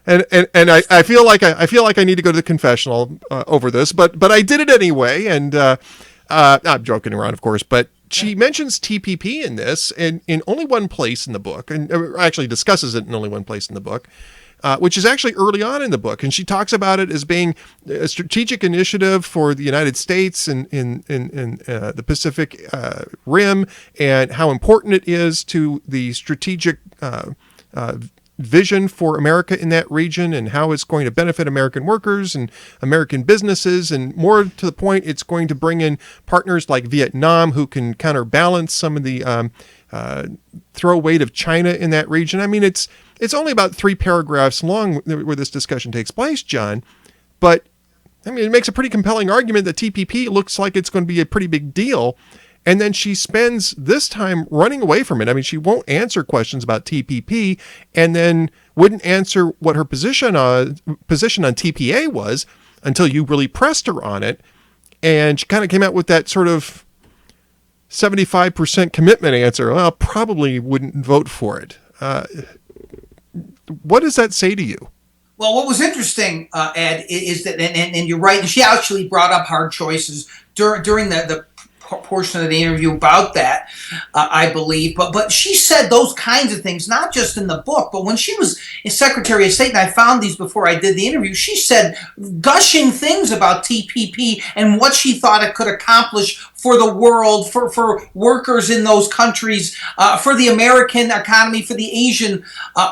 And I feel like I need to go to the confessional over this, but I did it anyway. And I'm joking around, of course, but she mentions TPP in this, and in only one place in the book, and actually discusses it in only one place in the book, which is actually early on in the book. And she talks about it as being a strategic initiative for the United States in the Pacific Rim, and how important it is to the strategic vision for America in that region, and how it's going to benefit American workers and American businesses. And more to the point, it's going to bring in partners like Vietnam who can counterbalance some of the throw weight of China in that region. I mean, it's only about 3 paragraphs long where this discussion takes place, John, but I mean, it makes a pretty compelling argument that TPP looks like it's going to be a pretty big deal. And then she spends this time running away from it. I mean, she won't answer questions about TPP, and then wouldn't answer what her position on TPA was until you really pressed her on it. And she kind of came out with that sort of 75% commitment answer. Well, probably wouldn't vote for it. What does that say to you? Well, what was interesting, Ed, is that, and you're right, and she actually brought up hard choices during the portion of the interview about that, I believe. But she said those kinds of things, not just in the book, but when she was Secretary of State, and I found these before I did the interview, she said gushing things about TPP and what she thought it could accomplish for the world, for workers in those countries, for the American economy, for the Asian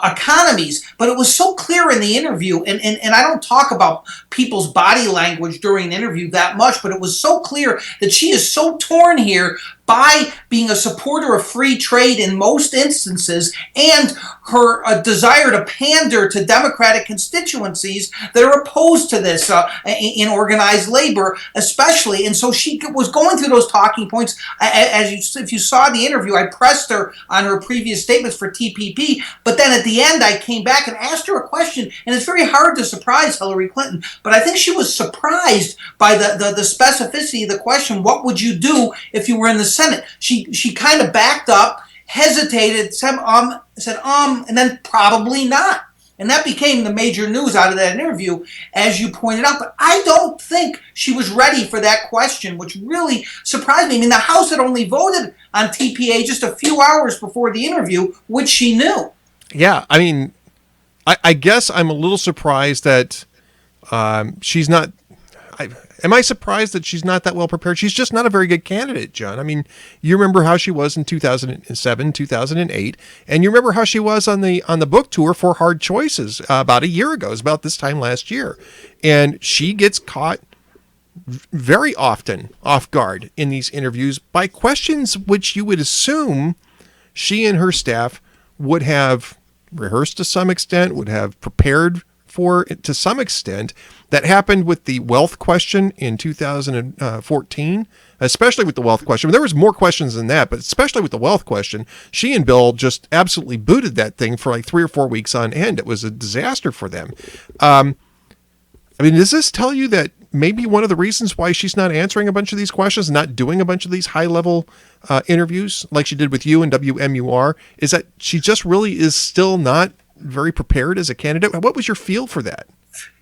economies. But it was so clear in the interview, and I don't talk about people's body language during an interview that much, but it was so clear that she is so torn here by being a supporter of free trade in most instances, and her desire to pander to Democratic constituencies that are opposed to this in organized labor especially. And so she was going through those talking points. If you saw the interview, I pressed her on her previous statements for TPP, but then at the end I came back and asked her a question, and it's very hard to surprise Hillary Clinton, but I think she was surprised by the specificity of the question, what would you do if you were in the Senate? She kind of backed up, hesitated, said and then probably not. And that became the major news out of that interview, as you pointed out. But I don't think she was ready for that question, which really surprised me. I mean, the House had only voted on TPA just a few hours before the interview, which she knew. Yeah, I mean, I guess I'm a little surprised that she's not... Am I surprised that she's not that well prepared? She's just not a very good candidate, John. I mean, you remember how she was in 2007, 2008, and you remember how she was on the book tour for Hard Choices about a year ago. It was about this time last year. And she gets caught very often off guard in these interviews by questions which you would assume she and her staff would have rehearsed to some extent, would have prepared for to some extent. That happened with the wealth question in 2014, especially with the wealth question. There was more questions than that, but especially with the wealth question, she and Bill just absolutely booted that thing for like 3 or 4 weeks on end. It was a disaster for them. I mean, does this tell you that maybe one of the reasons why she's not answering a bunch of these questions, not doing a bunch of these high-level interviews like she did with you and WMUR, is that she just really is still not very prepared as a candidate? What was your feel for that?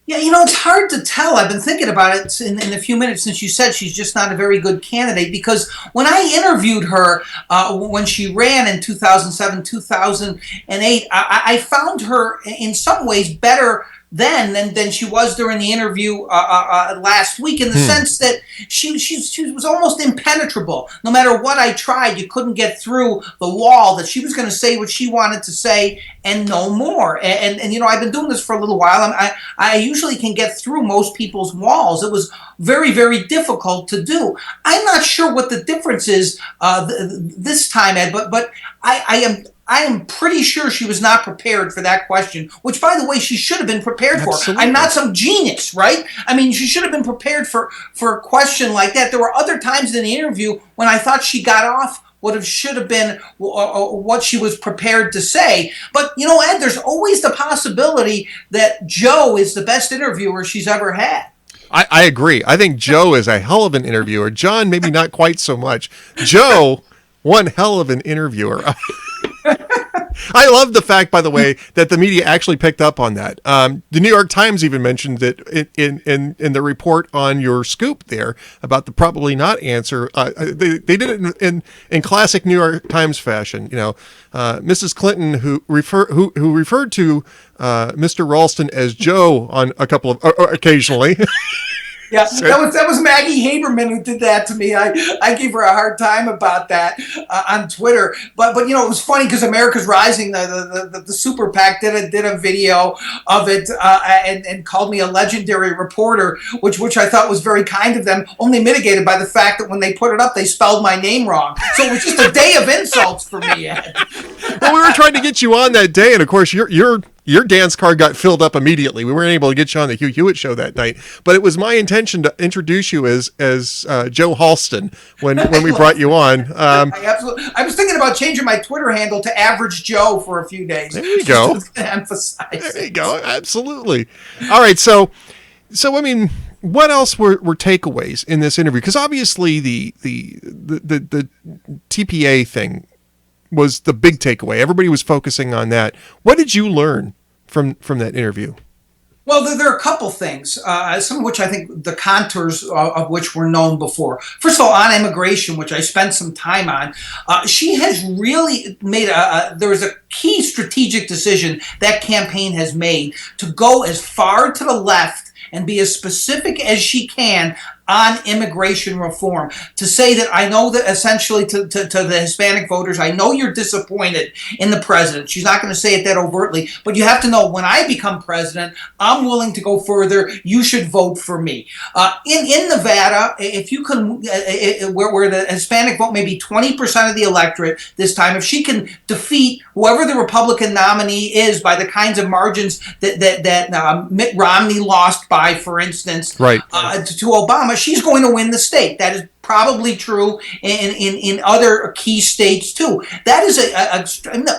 Yeah, it's hard to tell. I've been thinking about it in the few minutes since you said she's just not a very good candidate, because when I interviewed her when she ran in 2007, 2008, I found her in some ways better then than she was during the interview last week, in the sense that she was almost impenetrable. No matter what I tried, you couldn't get through the wall, that she was going to say what she wanted to say and no more. And I've been doing this for a little while, and I usually can get through most people's walls. It was very, very difficult to do. I'm not sure what the difference is this time, Ed, but I am pretty sure she was not prepared for that question, which, by the way, she should have been prepared for. I'm not some genius, right? I mean, she should have been prepared for a question like that. There were other times in the interview when I thought she got off should have been what she was prepared to say. But, Ed, there's always the possibility that Joe is the best interviewer she's ever had. I agree. I think Joe is a hell of an interviewer. John, maybe not quite so much. Joe, one hell of an interviewer. I love the fact, by the way, that the media actually picked up on that. The New York Times even mentioned that in the report on your scoop there about the probably not answer. They did it in classic New York Times fashion. Mrs. Clinton, who referred to Mr. Ralston as Joe on a couple of occasionally. Yeah, that was Maggie Haberman who did that to me. I gave her a hard time about that on Twitter. But it was funny because America's Rising, the super PAC did a video of it and called me a legendary reporter, which I thought was very kind of them. Only mitigated by the fact that when they put it up, they spelled my name wrong. So it was just a day of insults for me, Ed. Well, we were trying to get you on that day, and of course your dance card got filled up immediately. We weren't able to get you on the Hugh Hewitt show that night, but it was my intention to introduce you as Joe Halston when we brought you on. I was thinking about changing my Twitter handle to Average Joe for a few days. There you go. Just to emphasize. There you go. Absolutely. All right. So I mean, what else were takeaways in this interview? Because obviously the TPA thing was the big takeaway. Everybody was focusing on that. What did you learn from that interview? Well, there are a couple things, some of which I think the contours of which were known before. First of all, on immigration, which I spent some time on, she has really made there was a key strategic decision that campaign has made to go as far to the left and be as specific as she can on immigration reform, to say that I know that essentially to the Hispanic voters, I know you're disappointed in the president. She's not going to say it that overtly, but you have to know when I become president, I'm willing to go further. You should vote for me. In Nevada, if you can, where the Hispanic vote may be 20% of the electorate this time, if she can defeat whoever the Republican nominee is by the kinds of margins that Mitt Romney lost by, for instance, right. To Obama, she's going to win the state. That is probably true in other key states too. That is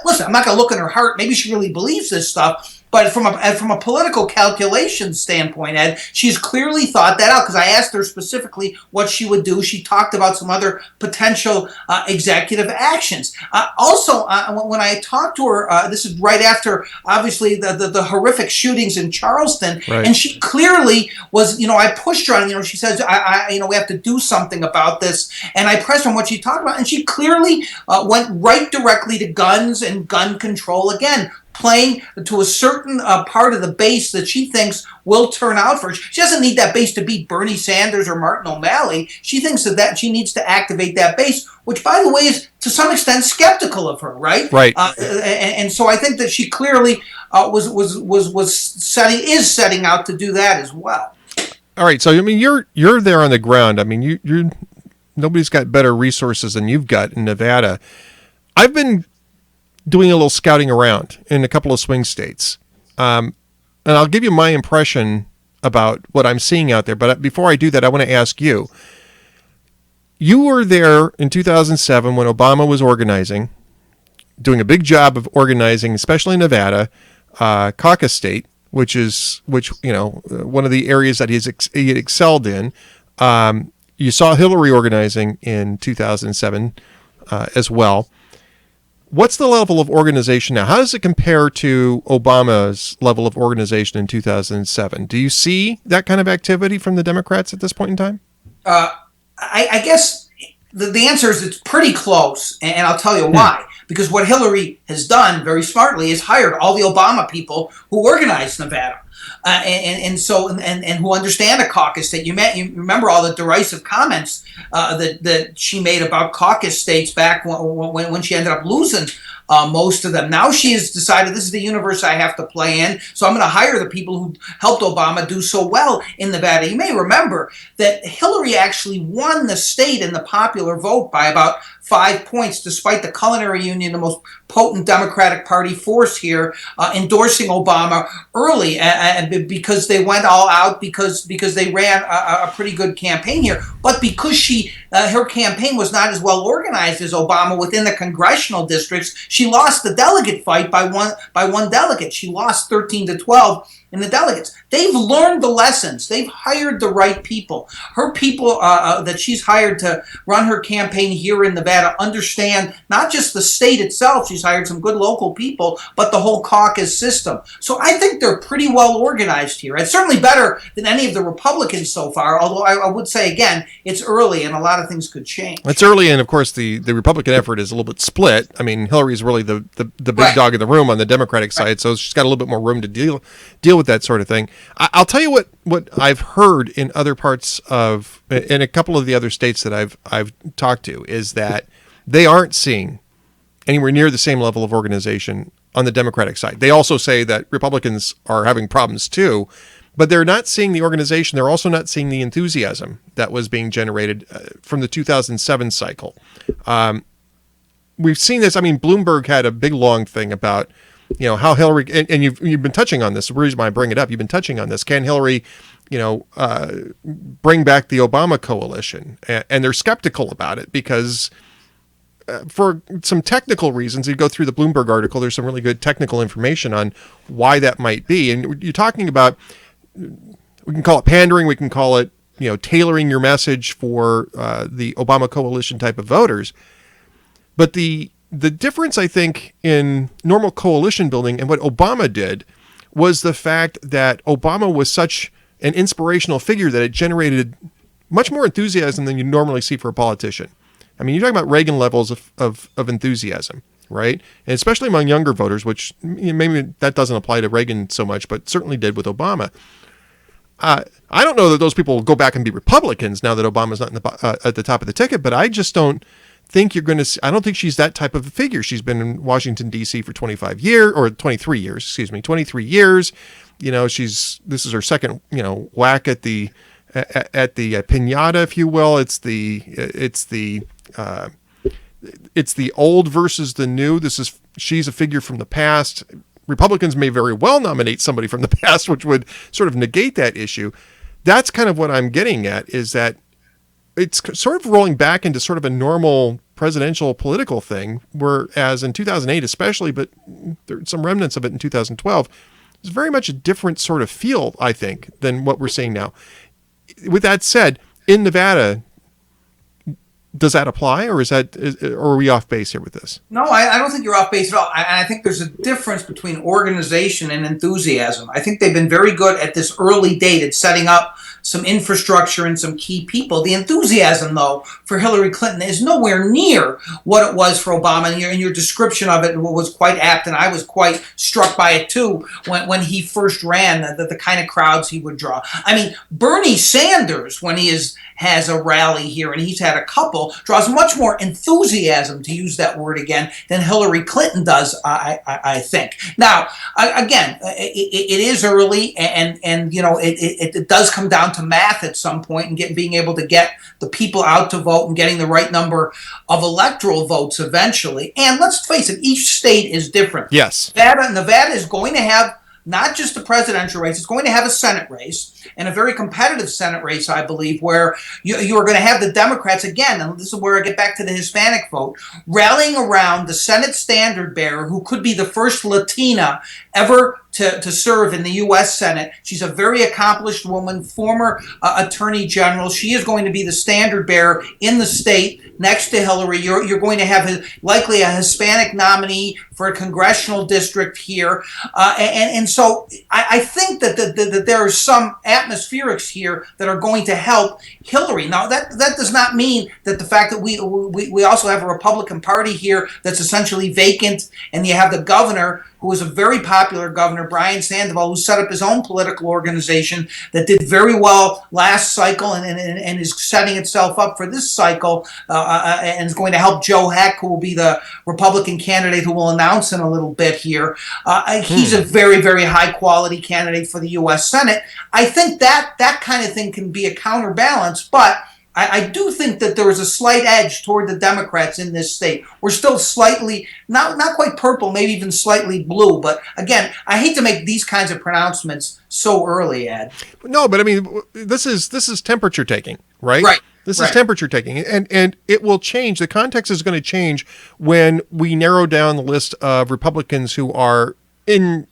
listen, I'm not going to look in her heart. Maybe she really believes this stuff. But from a political calculation standpoint, Ed, she's clearly thought that out, because I asked her specifically what she would do. She talked about some other potential executive actions. Also, when I talked to her, this is right after, obviously, the horrific shootings in Charleston, right. And she clearly was, I pushed her on, she says, we have to do something about this, and I pressed her on what she talked about, and she clearly went right directly to guns and gun control again, playing to a certain part of the base that she thinks will turn out for her. She doesn't need that base to beat Bernie Sanders or Martin O'Malley. She thinks that she needs to activate that base, which, by the way, is to some extent skeptical of her, right? Right. And so I think that she clearly is setting out to do that as well. All right. So I mean, you're there on the ground. I mean, you nobody's got better resources than you've got in Nevada. I've been doing a little scouting around in a couple of swing states. And I'll give you my impression about what I'm seeing out there. But before I do that, I want to ask you. You were there in 2007 when Obama was organizing, doing a big job of organizing, especially in Nevada, caucus state, which one of the areas that he had excelled in. You saw Hillary organizing in 2007 as well. What's the level of organization now? How does it compare to Obama's level of organization in 2007? Do you see that kind of activity from the Democrats at this point in time? I guess the answer is it's pretty close, and I'll tell you why. Because what Hillary has done very smartly is hired all the Obama people who organized Nevada. And who understand a caucus state. You remember all the derisive comments that she made about caucus states back when she ended up losing most of them. Now she has decided this is the universe I have to play in, so I'm going to hire the people who helped Obama do so well in Nevada. You may remember that Hillary actually won the state in the popular vote by about 5 points, despite the Culinary Union, the most potent Democratic Party force here, endorsing Obama early, because they went all out, because they ran a pretty good campaign here. But because her campaign was not as well organized as Obama within the congressional districts, she lost the delegate fight by one delegate. She lost 13-12 in the delegates. They've learned the lessons. They've hired the right people. Her people that she's hired to run her campaign here in Nevada understand not just the state itself. She's hired some good local people, but the whole caucus system. So I think they're pretty well organized here. It's certainly better than any of the Republicans so far, although I would say, again, it's early and a lot of things could change. It's early, and of course the Republican effort is a little bit split. I mean, Hillary's really the big dog in the room on the Democratic side, so she's got a little bit more room to deal with that sort of thing. I'll tell you what I've heard in other parts of, in a couple of the other states that I've talked to, is that they aren't seeing anywhere near the same level of organization on the Democratic side. They also say that Republicans are having problems too, but they're not seeing the organization. They're also not seeing the enthusiasm that was being generated from the 2007 cycle. We've seen this. I mean, Bloomberg had a big, long thing about, how Hillary, and you've been touching on this. The reason why I bring it up, you've been touching on this. Can Hillary, bring back the Obama coalition? And they're skeptical about it because for some technical reasons, you go through the Bloomberg article, there's some really good technical information on why that might be. And you're talking about, we can call it pandering, we can call it, tailoring your message for the Obama coalition type of voters. But the difference, I think, in normal coalition building and what Obama did was the fact that Obama was such an inspirational figure that it generated much more enthusiasm than you normally see for a politician. I mean, you're talking about Reagan levels of enthusiasm, right? And especially among younger voters, which maybe that doesn't apply to Reagan so much, but certainly did with Obama. I don't know that those people will go back and be Republicans now that Obama's not at the top of the ticket, but I just don't think you're going to see, I don't think she's that type of a figure. She's been in Washington, D.C. for 23 years. This is her second, whack at the piñata, if you will. It's the old versus the new. She's a figure from the past. Republicans may very well nominate somebody from the past, which would sort of negate that issue. That's kind of what I'm getting at, is that it's sort of rolling back into sort of a normal presidential political thing, whereas in 2008 especially, but there's some remnants of it in 2012, it's very much a different sort of feel, I think, than what we're seeing now. With that said, in Nevada, does that apply, or are we off base here with this? No, I don't think you're off base at all. I think there's a difference between organization and enthusiasm. I think they've been very good at this early date at setting up some infrastructure and some key people. The enthusiasm, though, for Hillary Clinton is nowhere near what it was for Obama, and your description of it was quite apt, and I was quite struck by it, too, when he first ran, the kind of crowds he would draw. I mean, Bernie Sanders, when he has a rally here, and he's had a couple, draws much more enthusiasm, to use that word again, than Hillary Clinton does, I think. Now, again, it is early, and it does come down to math at some point and being able to get the people out to vote and getting the right number of electoral votes eventually. And let's face it, each state is different. Yes. Nevada is going to have not just a presidential race, it's going to have a Senate race, and a very competitive Senate race, I believe, where you are going to have the Democrats, again, and this is where I get back to the Hispanic vote, rallying around the Senate standard bearer, who could be the first Latina ever to serve in the U.S. Senate. She's a very accomplished woman, former attorney general. She is going to be the standard bearer in the state next to Hillary. You're going to have likely a Hispanic nominee for a congressional district here. And so I think that there are some atmospherics here that are going to help Hillary. Now, that does not mean that the fact that we also have a Republican Party here that's essentially vacant, and you have the governor, who was a very popular governor, Brian Sandoval, who set up his own political organization that did very well last cycle and is setting itself up for this cycle, and is going to help Joe Heck, who will be the Republican candidate who will announce in a little bit here. He's a very, very high-quality candidate for the U.S. Senate. I think that kind of thing can be a counterbalance, but I do think that there is a slight edge toward the Democrats in this state. We're still slightly, not quite purple, maybe even slightly blue. But again, I hate to make these kinds of pronouncements so early, Ed. No, but I mean, this is temperature taking, right? Right. This is temperature taking, and it will change. The context is going to change when we narrow down the list of Republicans who are in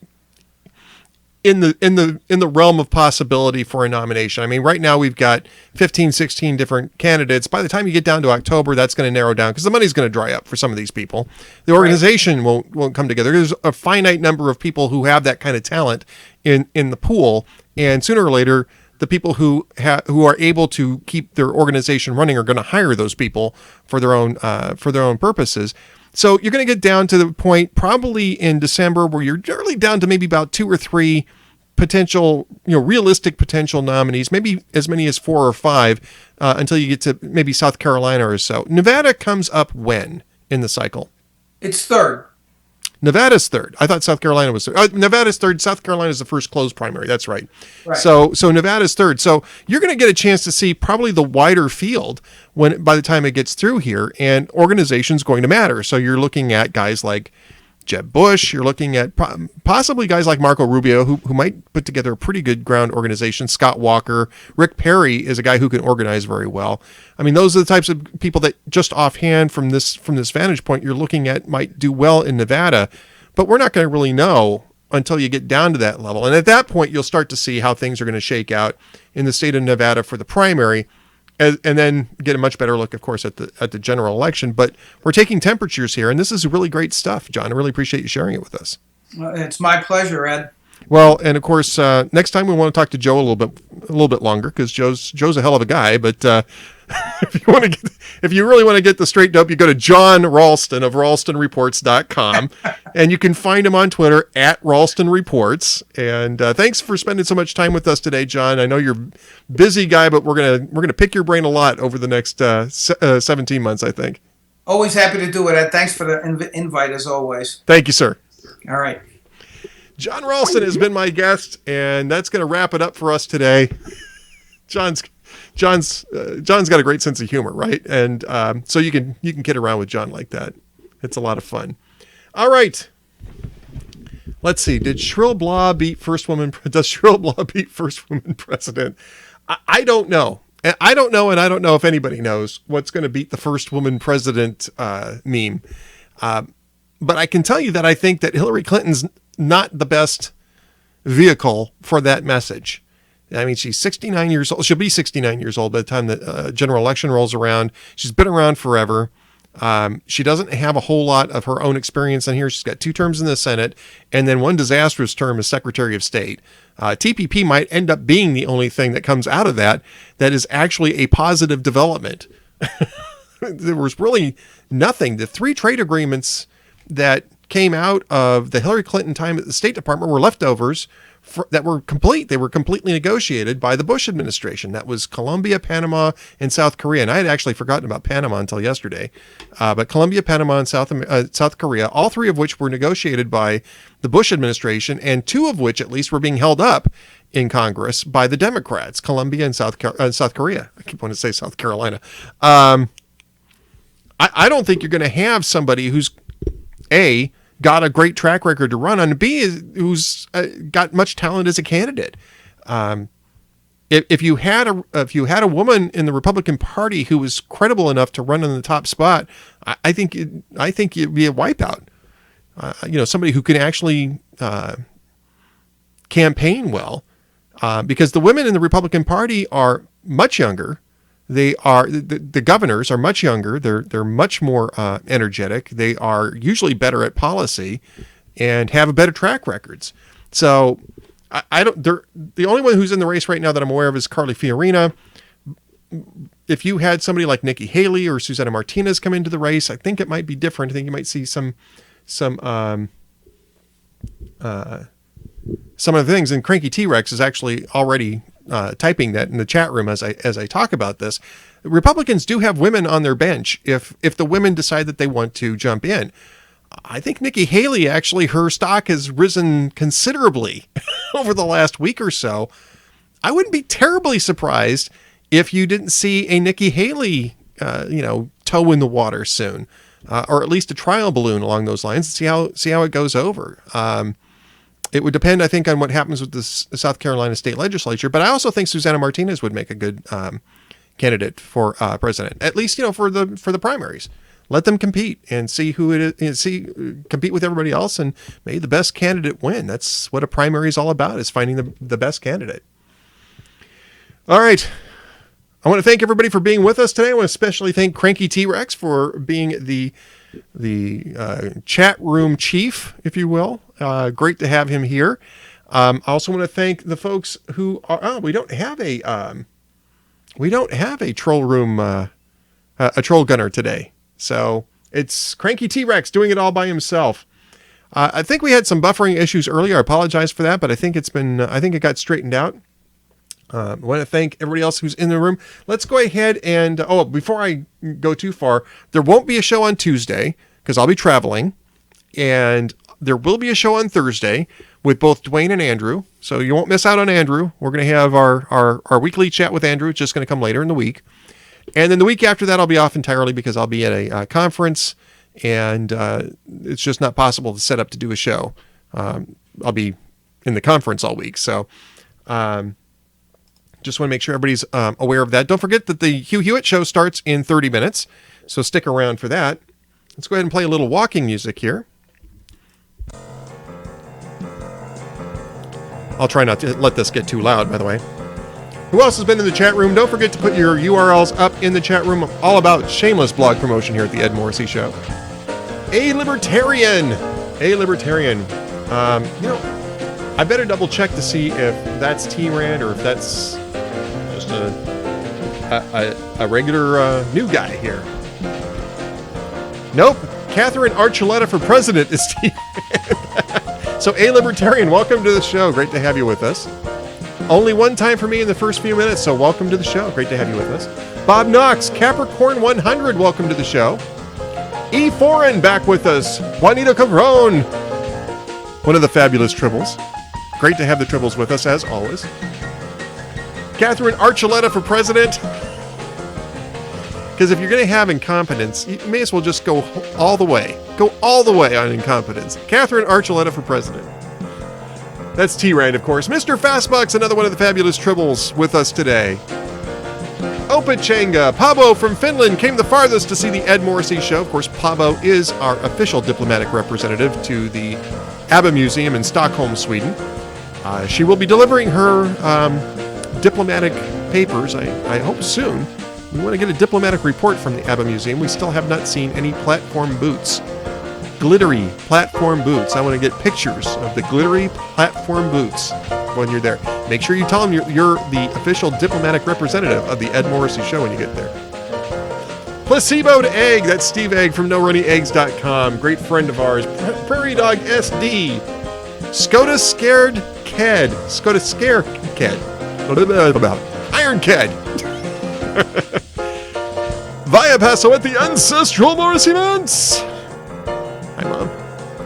in the realm of possibility for a nomination. I mean, right now we've got 15, 16 different candidates. By the time you get down to October, that's going to narrow down because the money's going to dry up for some of these people. The organization won't come together. There's a finite number of people who have that kind of talent in the pool, and sooner or later, the people who are able to keep their organization running are going to hire those people for their own purposes. So you're going to get down to the point probably in December where you're really down to maybe about 2 or 3 potential, realistic potential nominees, maybe as many as 4 or 5 until you get to maybe South Carolina or so. Nevada comes up when in the cycle? It's third. Nevada's third. I thought South Carolina was third. Nevada's third. South Carolina is the first closed primary. That's right. So Nevada's third. So you're going to get a chance to see probably the wider field by the time it gets through here, and organization's going to matter. So you're looking at guys like Jeb Bush. You're looking at possibly guys like Marco Rubio, who might put together a pretty good ground organization. Scott Walker. Rick Perry is a guy who can organize very well. I mean, those are the types of people that just offhand from this vantage point you're looking at might do well in Nevada, but we're not going to really know until you get down to that level. And at that point, you'll start to see how things are going to shake out in the state of Nevada for the primary, and then get a much better look, of course, at the general election. But we're taking temperatures here, and this is really great stuff, John. I really appreciate you sharing it with us. It's my pleasure, Ed. Well, and of course, next time we want to talk to Joe a little bit longer, because Joe's a hell of a guy. But if you really want to get the straight dope, you go to Jon Ralston of RalstonReports.com, and you can find him on Twitter at Ralston Reports. And thanks for spending so much time with us today, John. I know you're a busy guy, but we're gonna pick your brain a lot over the next 17 months, I think. Always happy to do it, Ed. Thanks for the invite, as always. Thank you, sir. All right. Jon Ralston has been my guest, and that's going to wrap it up for us today. John's got a great sense of humor, right? And so you can kid around with John like that. It's a lot of fun. All right. Let's see. Does Shrill Blah beat first woman president? I don't know. I don't know, and I don't know if anybody knows what's going to beat the first woman president meme. But I can tell you that I think that Hillary Clinton's not the best vehicle for that message. I mean, she's 69 years old. She'll be 69 years old by the time the general election rolls around. She's been around forever. She doesn't have a whole lot of her own experience in here. She's got 2 terms in the Senate and then 1 disastrous term as Secretary of State. TPP might end up being the only thing that comes out of that is actually a positive development. There was really nothing. The 3 trade agreements that came out of the Hillary Clinton time at the State Department were leftovers that were complete. They were completely negotiated by the Bush administration. That was Colombia, Panama, and South Korea. And I had actually forgotten about Panama until yesterday. But Colombia, Panama, and South Korea, all 3 of which were negotiated by the Bush administration, and 2 of which at least were being held up in Congress by the Democrats, Colombia and South Korea. I keep wanting to say South Carolina. I don't think you're going to have somebody who's A, got a great track record to run on, and B, who's got much talent as a candidate. If you had a woman in the Republican Party who was credible enough to run in the top spot, I think it'd be a wipeout. Somebody who can actually campaign well, because the women in the Republican Party are much younger. They are the governors are much younger. They're much more energetic. They are usually better at policy and have better track records. So the only one who's in the race right now that I'm aware of is Carly Fiorina. If you had somebody like Nikki Haley or Susana Martinez come into the race, I think it might be different. I think you might see some other things. And Cranky T-Rex is actually already typing that in the chat room as I talk about this. Republicans do have women on their bench if the women decide that they want to jump in. I think Nikki Haley, actually, her stock has risen considerably over the last week or so. I wouldn't be terribly surprised if you didn't see a Nikki Haley, toe in the water soon, or at least a trial balloon along those lines, and see how it goes over. It would depend, I think, on what happens with the South Carolina state legislature. But I also think Susana Martinez would make a good candidate for president, at least for the primaries. let them compete and see who it is, compete with everybody else, and may the best candidate win. That's what a primary is all about, is finding the best candidate. All right. I want to thank everybody for being with us today. I want to especially thank Cranky T-Rex for being the chat room chief, if you will. Great to have him here. I also want to thank the folks who are, we don't have a troll room, a troll gunner today. So it's Cranky T-Rex doing it all by himself. I think we had some buffering issues earlier. I apologize for that, but I think it got straightened out. I want to thank everybody else who's in the room. Let's go ahead and, before I go too far, there won't be a show on Tuesday because I'll be traveling, and there will be a show on Thursday with both Duane and Andrew. So you won't miss out on Andrew. We're going to have our weekly chat with Andrew. It's just going to come later in the week. And then the week after that, I'll be off entirely because I'll be at a conference, and it's just not possible to set up to do a show. I'll be in the conference all week. So, just want to make sure everybody's aware of that. Don't forget that the Hugh Hewitt show starts in 30 minutes, so stick around for that. Let's go ahead and play a little walking music here. I'll try not to let this get too loud, by the way. Who else has been in the chat room? Don't forget to put your URLs up in the chat room. All about shameless blog promotion here at the Ed Morrissey Show. A Libertarian. I better double check to see if that's T-Rand or if that's just a regular new guy here. Nope. Catherine Archuleta for president is T-Rand. So, A Libertarian, welcome to the show. Great to have you with us. Only one time for me in the first few minutes, so welcome to the show. Great to have you with us. Bob Knox, Capricorn 100, welcome to the show. E. Foreign back with us. Juanito Cabron, one of the fabulous Tribbles. Great to have the Tribbles with us, as always. Catherine Archuleta for president. Because if you're going to have incompetence, you may as well just go all the way. Go all the way on incompetence. Catherine Archuleta for president. That's T-Rand, of course. Mr. Fastbucks, another one of the fabulous Tribbles with us today. Opachanga. Pabo from Finland came the farthest to see the Ed Morrissey Show. Of course, Pabo is our official diplomatic representative to the ABBA Museum in Stockholm, Sweden. She will be delivering her diplomatic papers, I hope soon. We want to get a diplomatic report from the ABBA Museum. We still have not seen any platform boots. Glittery platform boots. I want to get pictures of the glittery platform boots when you're there. Make sure you tell them you're the official diplomatic representative of the Ed Morrissey Show when you get there. Placeboed Egg. That's Steve Egg from NoRunnyEggs.com. Great friend of ours. Prairie Dog SD. Skoda Scared Ked. Skoda Scare Ked. Iron Ked. Via Paso at the Ancestral Morrissey Mance. Hi, Mom.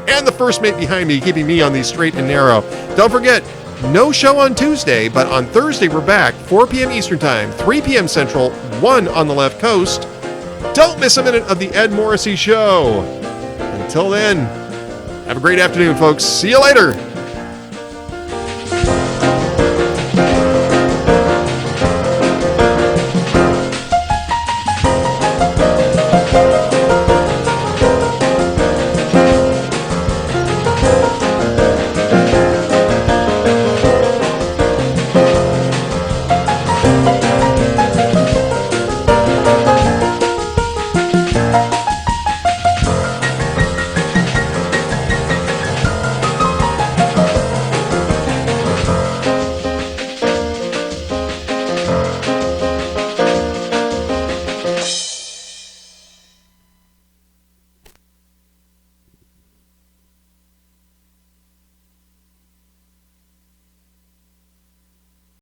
And the first mate behind me, keeping me on the straight and narrow. Don't forget, no show on Tuesday, but on Thursday we're back, 4 p.m. Eastern Time, 3 p.m. Central, 1 on the left coast. Don't miss a minute of the Ed Morrissey Show. Until then, have a great afternoon, folks. See you later.